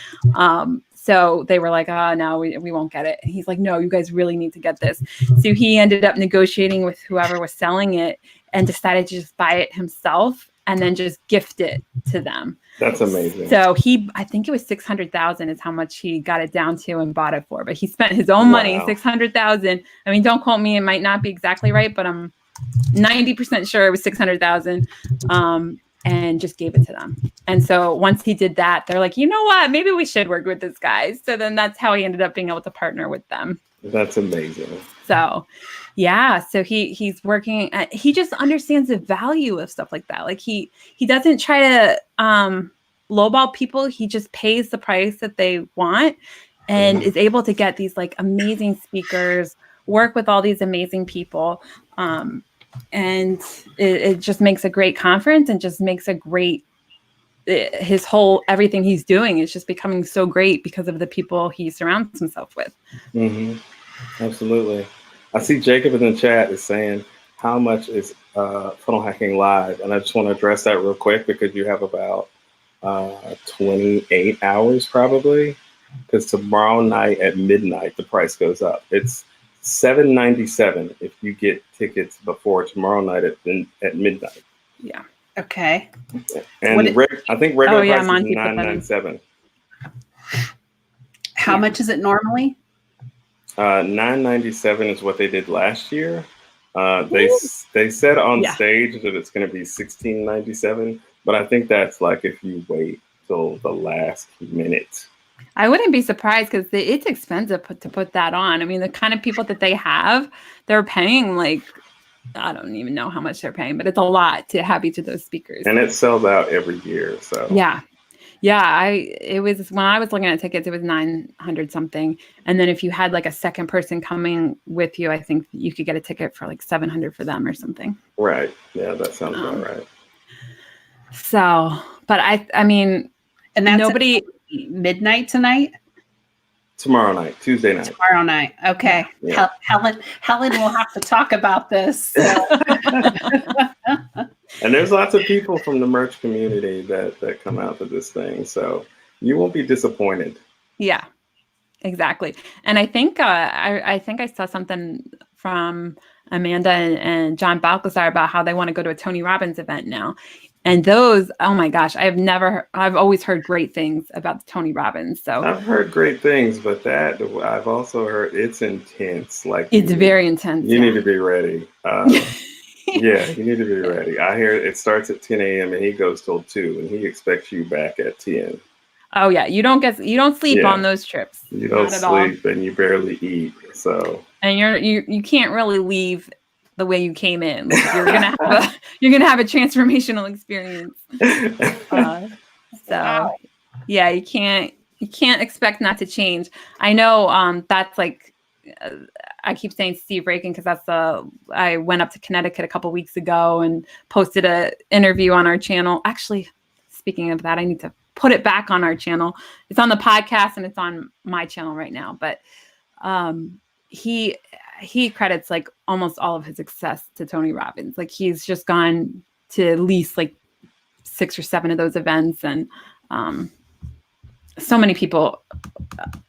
So they were like, oh, no, we won't get it. And he's like, no, you guys really need to get this. So he ended up negotiating with whoever was selling it and decided to just buy it himself and then just gift it to them. That's amazing. So I think it was 600,000 is how much he got it down to and bought it for. But he spent his own money, 600,000. I mean, don't quote me. It might not be exactly right, but I'm 90% sure it was 600,000. And just gave it to them. And so once he did that, they're like, you know what? Maybe we should work with this guy. So then that's how he ended up being able to partner with them. That's amazing. So, yeah. So he's working. He just understands the value of stuff like that. Like he doesn't try to lowball people. He just pays the price that they want and is able to get these like amazing speakers, work with all these amazing people. And it just makes a great conference and just makes a great, everything he's doing is just becoming so great because of the people he surrounds himself with. Mm-hmm. Absolutely. I see Jacob in the chat is saying, how much is Funnel Hacking Live? And I just want to address that real quick because you have about 28 hours probably, because tomorrow night at midnight, the price goes up. It's $7.97 if you get tickets before tomorrow night at midnight. Yeah. Okay. And I think regular price is $9.97. How much is it normally? $9.97 is what they did last year. They said on stage that it's going to be $16.97, but I think that's like if you wait till the last minute. I wouldn't be surprised because it's expensive to put that on. I mean, the kind of people that they have, they're paying like, I don't even know how much they're paying, but it's a lot to have each of those speakers. And it sells out every year. So yeah. It was when I was looking at tickets, it was 900 something. And then if you had like a second person coming with you, I think you could get a ticket for like 700 for them or something. Right. Yeah, that sounds about right. So, but I mean, and that's nobody. Midnight tonight? Tomorrow night, Tuesday night. Tomorrow night. Okay. Yeah. Helen will have to talk about this. So. And there's lots of people from the merch community that come out to this thing. So you won't be disappointed. Yeah, exactly. And I think I saw something from Amanda and John Balcazar about how they want to go to a Tony Robbins event now. And those, oh my gosh, I've always heard great things about the Tony Robbins. So I've heard great things, but I've also heard it's intense. Like it's very intense. You need to be ready. Yeah, you need to be ready. I hear it starts at 10 a.m. and he goes till 2 and he expects you back at 10. Oh yeah. You don't sleep on those trips. You don't sleep and you barely eat. So and you can't really leave the way you came in. Like, you're gonna have a transformational experience. Wow. Yeah, you can't expect not to change. I know that's like I keep saying Steve Rakin because I went up to Connecticut a couple weeks ago and posted an interview on our channel. Actually, speaking of that, I need to put it back on our channel. It's on the podcast and it's on my channel right now. But he credits like almost all of his success to Tony Robbins. Like he's just gone to at least like 6 or 7 of those events, and so many people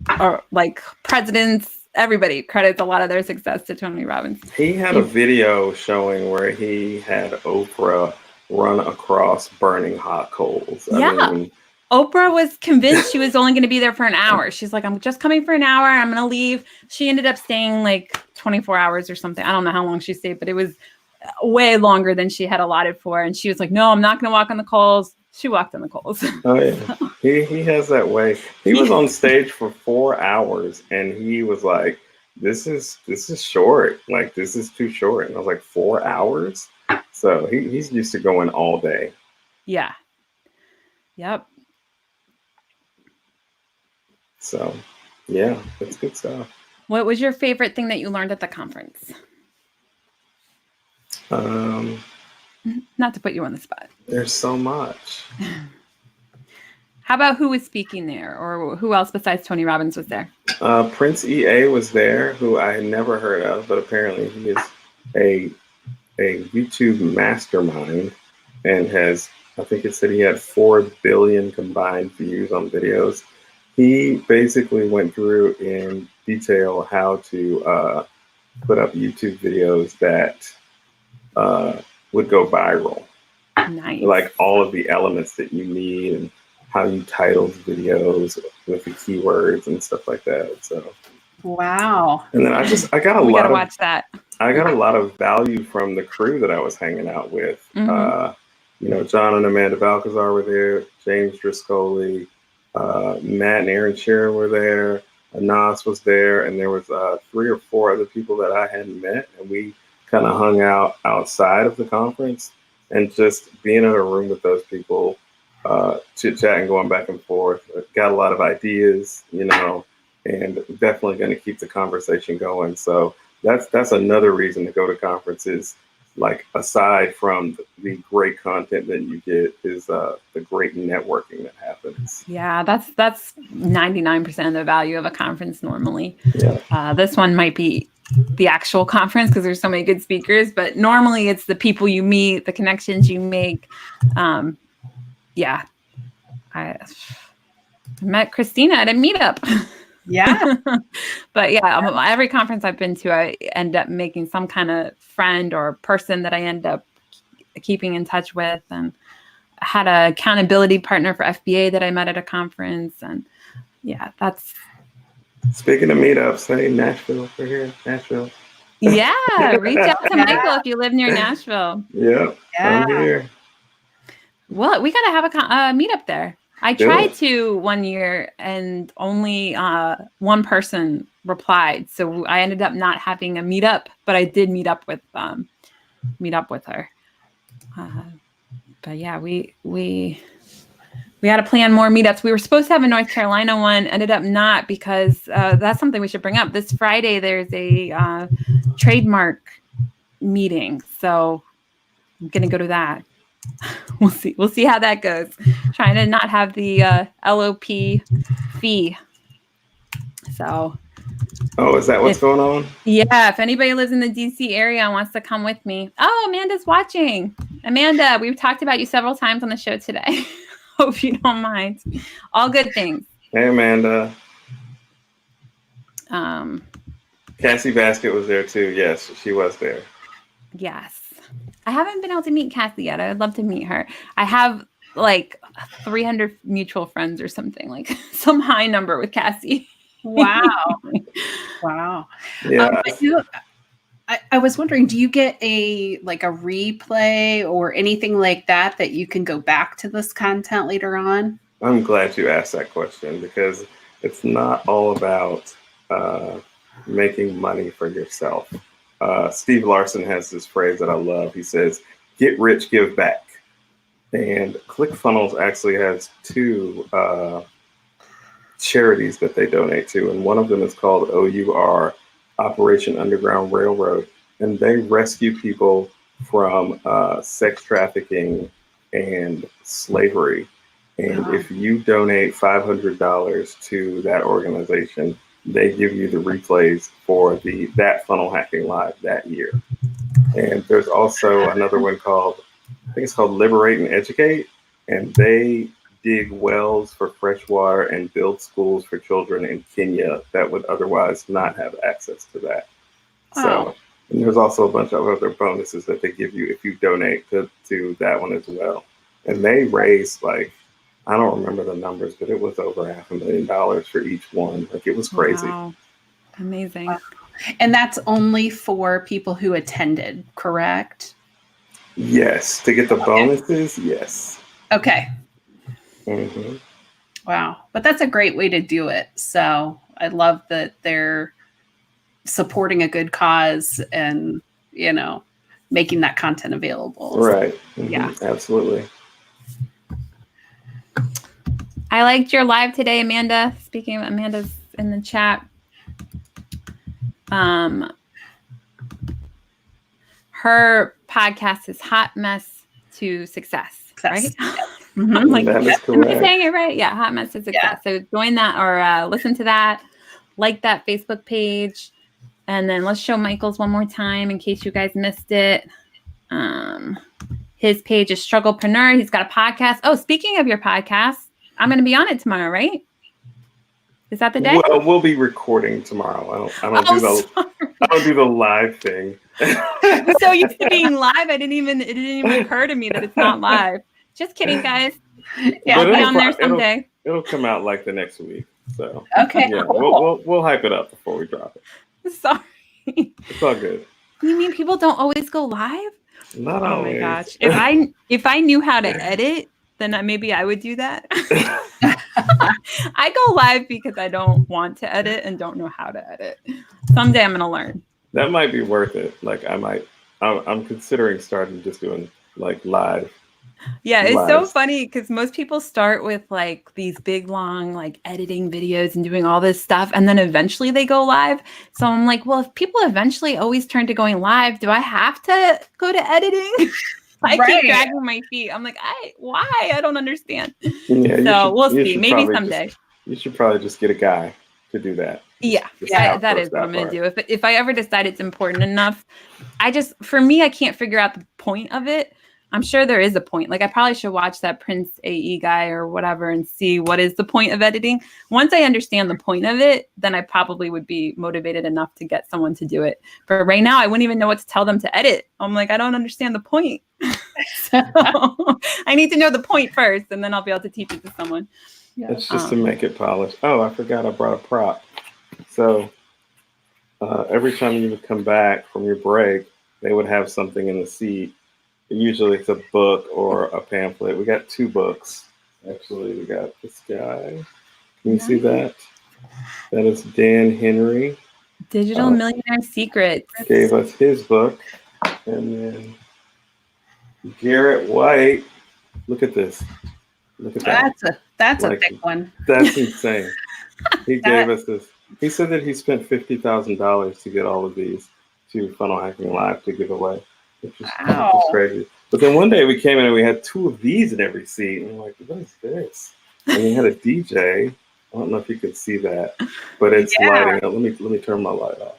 are like presidents. Everybody credits a lot of their success to Tony Robbins. He had a video showing where he had Oprah run across burning hot coals. Yeah. Oprah was convinced she was only going to be there for an hour. She's like, I'm just coming for an hour. I'm going to leave. She ended up staying like 24 hours or something. I don't know how long she stayed, but it was way longer than she had allotted for. And she was like, no, I'm not going to walk on the coals. She walked on the coals. Oh yeah, he has that way. He was on stage for 4 hours, and he was like, "This is short. Like this is too short." And I was like, 4 hours? So he's used to going all day. Yeah. Yep. So yeah, it's good stuff. What was your favorite thing that you learned at the conference? Not to put you on the spot. There's so much. How about who was speaking there, or who else besides Tony Robbins was there? Prince EA was there, who I had never heard of, but apparently he is a YouTube mastermind and has, I think it said he had 4 billion combined views on videos. He basically went through in detail how to put up YouTube videos that would go viral. Nice. Like all of the elements that you need and how you title videos with the keywords and stuff like that. So wow. And then I got a we lot gotta of watch that. I got a lot of value from the crew that I was hanging out with. John and Amanda Balcazar were there, James Driscoll, Matt and Aaron Shearer were there, Anas was there, and there was 3 or 4 other people that I hadn't met, and we kind of hung out outside of the conference, and just being in a room with those people, chit-chatting, going back and forth, got a lot of ideas, and definitely going to keep the conversation going. So that's another reason to go to conferences. Like aside from the great content that you get is the great networking that happens. Yeah, that's 99% of the value of a conference normally. Yeah. This one might be the actual conference because there's so many good speakers, but normally it's the people you meet, the connections you make. I met Christina at a meetup. Yeah. But yeah, every conference I've been to, I end up making some kind of friend or person that I end up keeping in touch with. And I had an accountability partner for FBA that I met at a conference. And yeah, that's. Speaking of meetups, hey, Nashville, we're here, Nashville. Yeah, reach out to Michael if you live near Nashville. Yeah. I'm here. Well, we got to have a meetup there. I tried to one year and only one person replied. So I ended up not having a meetup, but I did meet up with her. But yeah, we got to plan more meetups. We were supposed to have a North Carolina one, ended up not because that's something we should bring up. This Friday, there's a trademark meeting. So I'm going to go to that. We'll see how that goes. Trying to not have the LOP fee. So. Oh, is that what's going on? Yeah. If anybody lives in the DC area and wants to come with me. Oh, Amanda's watching. Amanda, we've talked about you several times on the show today. Hope you don't mind. All good things. Hey, Amanda. Cassie Basket was there too. Yes, she was there. Yes. I haven't been able to meet Cassie yet. I would love to meet her. I have like 300 mutual friends or something, like some high number with Cassie. Wow. Wow. Yeah. I was wondering, do you get a replay or anything like that you can go back to this content later on? I'm glad you asked that question because it's not all about making money for yourself. Steve Larson has this phrase that I love. He says, "Get rich, give back." And Clickfunnels actually has two charities that they donate to, and one of them is called OUR, Operation Underground Railroad, and they rescue people from sex trafficking and slavery. And if you donate $500 to that organization, they give you the replays for that funnel hacking live that year. And there's also another one called, I think it's called Liberate and Educate, and they dig wells for fresh water and build schools for children in Kenya that would otherwise not have access to that. So, and there's also a bunch of other bonuses that they give you if you donate to that one as well. And they raised, like, I don't remember the numbers, but it was over $500,000 for each one. Like, it was crazy. Wow. Amazing. Wow. And that's only for people who attended, correct? Yes. To get the bonuses, yes. Okay. Mm-hmm. Wow. But that's a great way to do it. So I love that they're supporting a good cause and, making that content available. Right. So, yeah. Absolutely. I liked your live today, Amanda. Speaking of, Amanda's in the chat. Her podcast is Hot Mess to Success, right? Mm-hmm. I'm like, that is correct. am I saying it right? Yeah, Hot Mess to Success. Yeah. So join that or listen to that, like that Facebook page, and then let's show Michael's one more time in case you guys missed it. His page is Strugglepreneur. He's got a podcast. Oh, speaking of your podcast, I'm going to be on it tomorrow, right? Is that the day? Well, we'll be recording tomorrow. I don't do the live thing. I'm so used to being live, it didn't even occur to me that it's not live. Just kidding, guys. Yeah, I'll be on there someday. It'll come out like the next week. So okay, yeah, cool. we'll hype it up before we drop it. Sorry. It's all good. You mean people don't always go live? Not always. Oh my gosh. If I knew how to edit, then maybe I would do that. I go live because I don't want to edit and don't know how to edit. Someday I'm going to learn. That might be worth it. Like I'm considering starting just doing like live. Yeah, it's so funny because most people start with like these big, long, like editing videos and doing all this stuff. And then eventually they go live. So I'm like, well, if people eventually always turn to going live, do I have to go to editing? I keep dragging my feet. I'm like, why? I don't understand. Yeah, so we'll see. Maybe someday. You should probably just get a guy to do that. Yeah, that is what I'm going to do. If I ever decide it's important enough, for me, I can't figure out the point of it. I'm sure there is a point. Like I probably should watch that Prince AE guy or whatever and see what is the point of editing. Once I understand the point of it, then I probably would be motivated enough to get someone to do it. But right now, I wouldn't even know what to tell them to edit. I'm like, I don't understand the point. So I need to know the point first, and then I'll be able to teach it to someone. Yeah. It's just to make it polished. Oh, I forgot I brought a prop. So every time you would come back from your break, they would have something in the seat. Usually it's a book or a pamphlet. We got 2 books. Actually, we got this guy. Can you see that? That is Dan Henry. Digital Millionaire Secrets. Gave us his book. And then Garrett White. Look at this. Look at that. That's a big one. That's insane. He gave us this. He said that he spent $50,000 to get all of these to Funnel Hacking Live to give away. Which is crazy. But then one day we came in and we had 2 of these in every seat. And we're like, what is this? And he had a DJ. I don't know if you can see that, but it's lighting up. Let me turn my light off.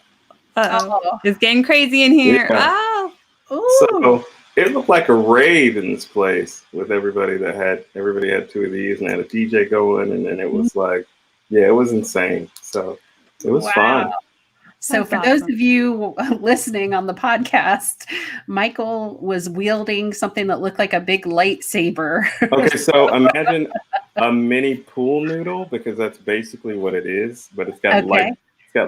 Uh-oh. It's getting crazy in here. Yeah. Oh. So it looked like a rave in this place with everybody had 2 of these and had a DJ going. And then it was like, it was insane. So it was fun. So for those of you listening on the podcast, Michael was wielding something that looked like a big lightsaber. Okay, so imagine a mini pool noodle, because that's basically what it is, but it's got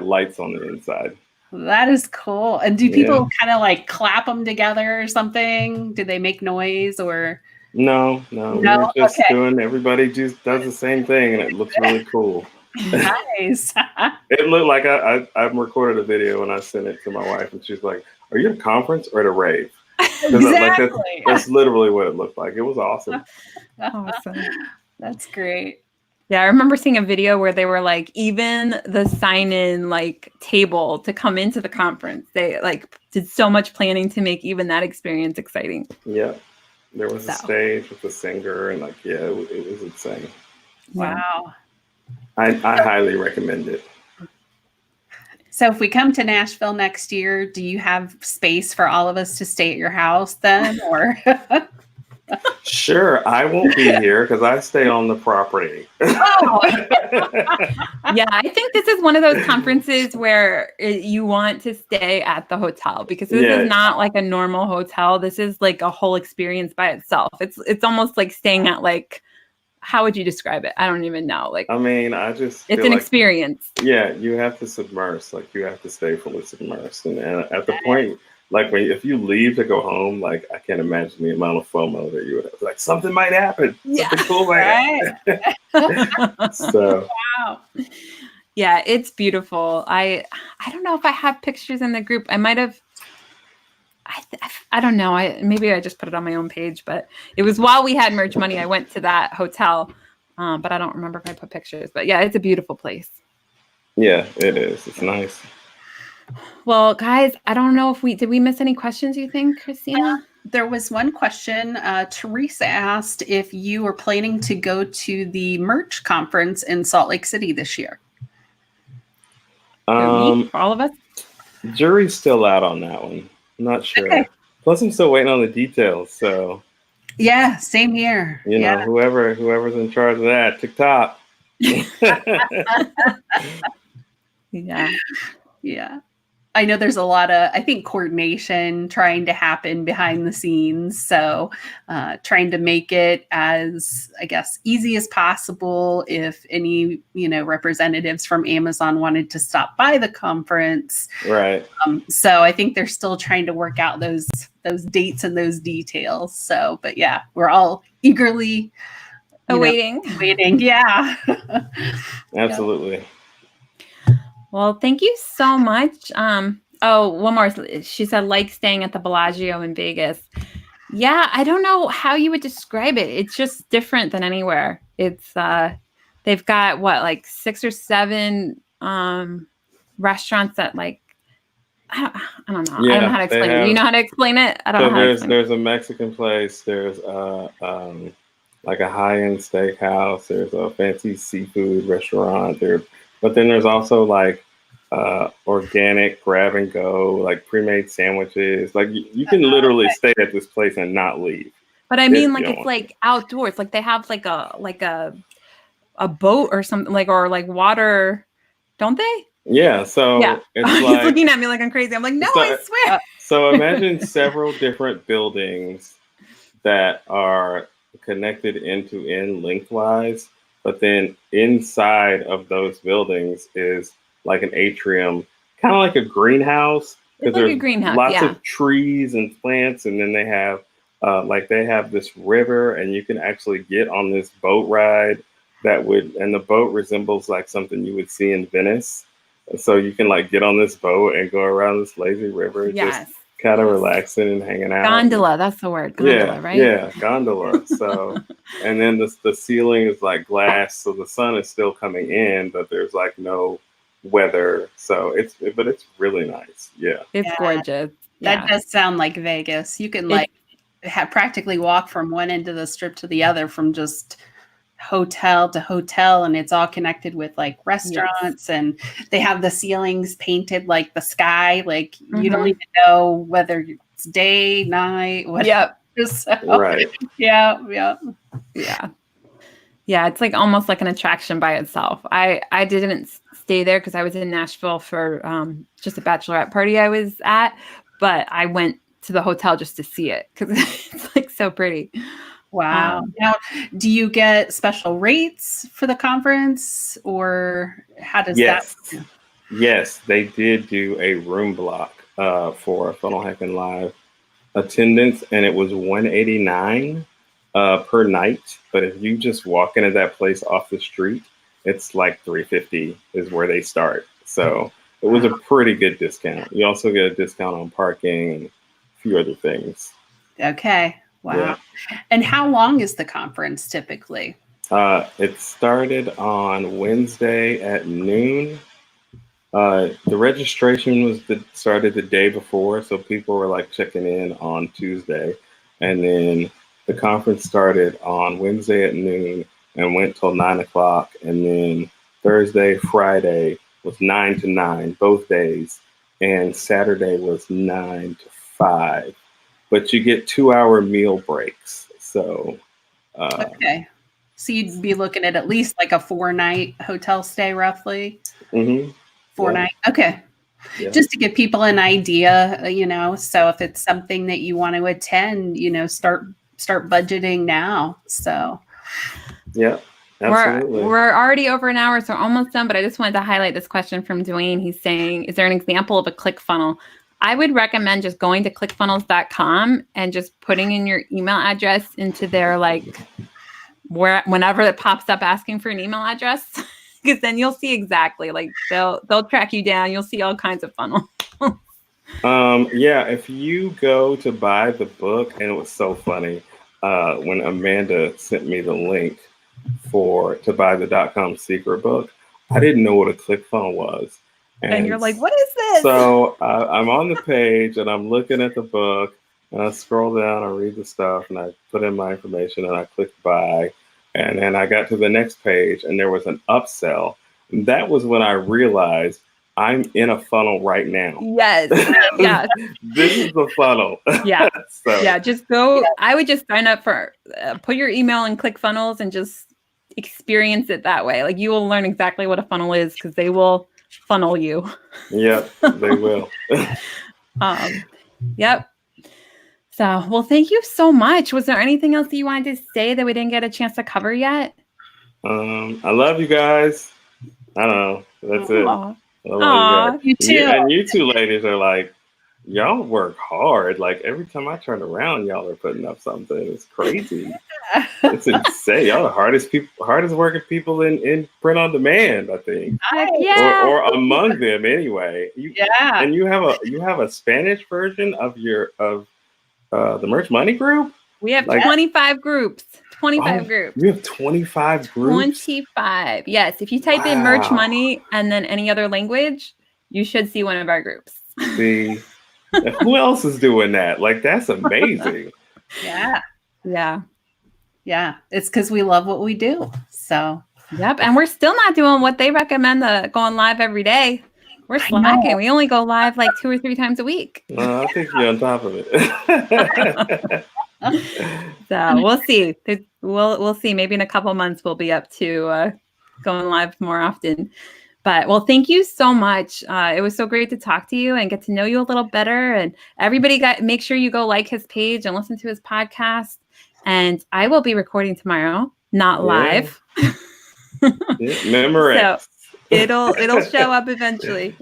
lights on the inside. That is cool. And do people kind of like clap them together or something? Do they make noise or? No. We're just doing, everybody just does the same thing and it looks really cool. Nice. It looked like I recorded a video and I sent it to my wife, and she's like, "Are you at a conference or at a rave?" Exactly. That's literally what it looked like. It was awesome. Awesome. That's great. Yeah, I remember seeing a video where they were like, even the sign-in like table to come into the conference, they like did so much planning to make even that experience exciting. Yeah, there was a So. stage with a singer, and like, yeah, it was insane. Wow. I highly recommend it. So if we come to Nashville next year, do you have space for all of us to stay at your house then, or? Sure, I won't be here because I stay on the property. Oh. Yeah, I think this is one of those conferences where you want to stay at the hotel, because this is not like a normal hotel. This is like a whole experience by itself. It's almost like staying at like, how would you describe it? I don't even know. Like, I mean, it's an experience. Yeah, you have to submerge. Like, you have to stay fully submersed, and at the point, like if you leave to go home, like I can't imagine the amount of FOMO that you would have. Like, something might happen. Yeah. Something cool might happen. So Wow. Yeah, it's beautiful. I don't know if I have pictures in the group. I might have. I don't know. Maybe I just put it on my own page, but it was while we had merch money. I went to that hotel, but I don't remember if I put pictures. But yeah, it's a beautiful place. Yeah, it is. It's nice. Well, guys, I don't know if did we miss any questions, you think, Christina? There was one question. Teresa asked if you were planning to go to the merch conference in Salt Lake City this year. For all of us? Jury's still out on that one. I'm not sure. Okay. Plus, I'm still waiting on the details. So yeah, same here. You know, whoever's in charge of that, TikTok. Yeah. I know there's a lot of, I think, coordination trying to happen behind the scenes. So trying to make it as, I guess, easy as possible. If any, representatives from Amazon wanted to stop by the conference. Right. So I think they're still trying to work out those dates and those details. So, but yeah, we're all eagerly waiting. Yeah. Absolutely. Well, thank you so much. One more. She said, like staying at the Bellagio in Vegas. Yeah, I don't know how you would describe it. It's just different than anywhere. It's they've got like 6 or 7 restaurants that like I don't know. Yeah, I don't know how to explain it. Do you know how to explain it? I don't know how to explain there's a Mexican place. There's like a high-end steakhouse. There's a fancy seafood restaurant. But then there's also like organic grab and go, like pre-made sandwiches. Like you can literally stay at this place and not leave. But I mean, like it's like outdoors. Like they have like a boat or something, or water, don't they? Yeah. So yeah. It's He's like, looking at me like I'm crazy. I'm like, no, I swear. So imagine several different buildings that are connected end-to-end lengthwise. But then inside of those buildings is like an atrium, kind of like a greenhouse. It's like a greenhouse, lots of trees and plants, and then they have this river, and you can actually get on this boat ride and the boat resembles like something you would see in Venice. So you can like get on this boat and go around this lazy river, just kind of relaxing and hanging out. Gondola, that's the word. Gondola, right? Yeah, gondola. So, and then the ceiling is like glass, so the sun is still coming in, but there's like no weather. So it's really nice. Yeah, it's gorgeous. That does sound like Vegas. You can practically walk from one end of the strip to the other from just hotel to hotel, and it's all connected with like restaurants, and they have the ceilings painted like the sky, like you don't even know whether it's day, night, whatever. So, right. Yeah. It's like almost like an attraction by itself. I didn't stay there because I was in Nashville for just a bachelorette party I was at, but I went to the hotel just to see it because it's like so pretty. Wow. Now, do you get special rates for the conference, or how does that? Yes, they did do a room block for Funnel Hacking Live attendance, and it was $189 per night. But if you just walk into that place off the street, it's like $350 is where they start. So it was a pretty good discount. You also get a discount on parking and a few other things. Okay. Wow. Yeah. And how long is the conference typically? It started on Wednesday at noon. The registration started the day before, so people were like checking in on Tuesday, and then the conference started on Wednesday at noon and went till 9 o'clock, and then Thursday, Friday was 9 to 9 both days, and Saturday was 9 to 5. But you get 2-hour meal breaks, so. Okay. So you'd be looking at least like a 4-night hotel stay, roughly. Mm-hmm. 4 night. Okay. Yeah. Just to give people an idea, so if it's something that you want to attend, start budgeting now. So. Yeah. Absolutely. We're already over an hour, so almost done, but I just wanted to highlight this question from Dwayne. He's saying, is there an example of a ClickFunnel? I would recommend just going to clickfunnels.com and just putting in your email address into their whenever it pops up asking for an email address, because then you'll see exactly, they'll track you down. You'll see all kinds of funnels. Yeah, if you go to buy the book, and it was so funny when Amanda sent me the link to buy the .com secret book, I didn't know what a ClickFunnel was. And you're like, what is this? So I'm on the page and I'm looking at the book, and I scroll down, I read the stuff, and I put in my information, and I click buy. And then I got to the next page, and there was an upsell. And that was when I realized I'm in a funnel right now. Yes. Yes. This is the funnel. Yeah. So, yeah. Just go. Yeah. I would just sign up for, put your email in ClickFunnels and just experience it that way. You will learn exactly what a funnel is, because they will funnel you. Yep, they will. Yep. So, well, thank you so much. Was there anything else that you wanted to say that we didn't get a chance to cover yet? I love you guys. I don't know. That's it. Aww, you too. And you two ladies are like, y'all work hard. Every time I turn around, y'all are putting up something. It's crazy. It's insane. Y'all are the hardest working people in print on demand, I think. Yeah. Or among them anyway. Yeah. And you have a Spanish version of the Merch Money group? We have 25 groups. 25 groups. You have 25 groups? 25. Yes. If you type in Merch Money and then any other language, you should see one of our groups. See, who else is doing that? That's amazing. Yeah. Yeah. Yeah. It's because we love what we do. So. Yep. And we're still not doing what they recommend, going live every day. We're slacking. We only go live 2 or 3 times a week. I think you're on top of it. So we'll see. We'll see. Maybe in a couple months we'll be up to going live more often. But well, thank you so much. It was so great to talk to you and get to know you a little better. And everybody, make sure you go like his page and listen to his podcast. And I will be recording tomorrow, not live. Memorex. So it'll show up eventually.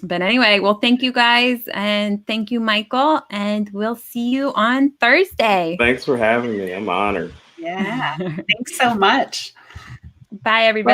But anyway, well, thank you guys, and thank you, Michael, and we'll see you on Thursday. Thanks for having me. I'm honored. Yeah. Thanks so much. Bye, everybody.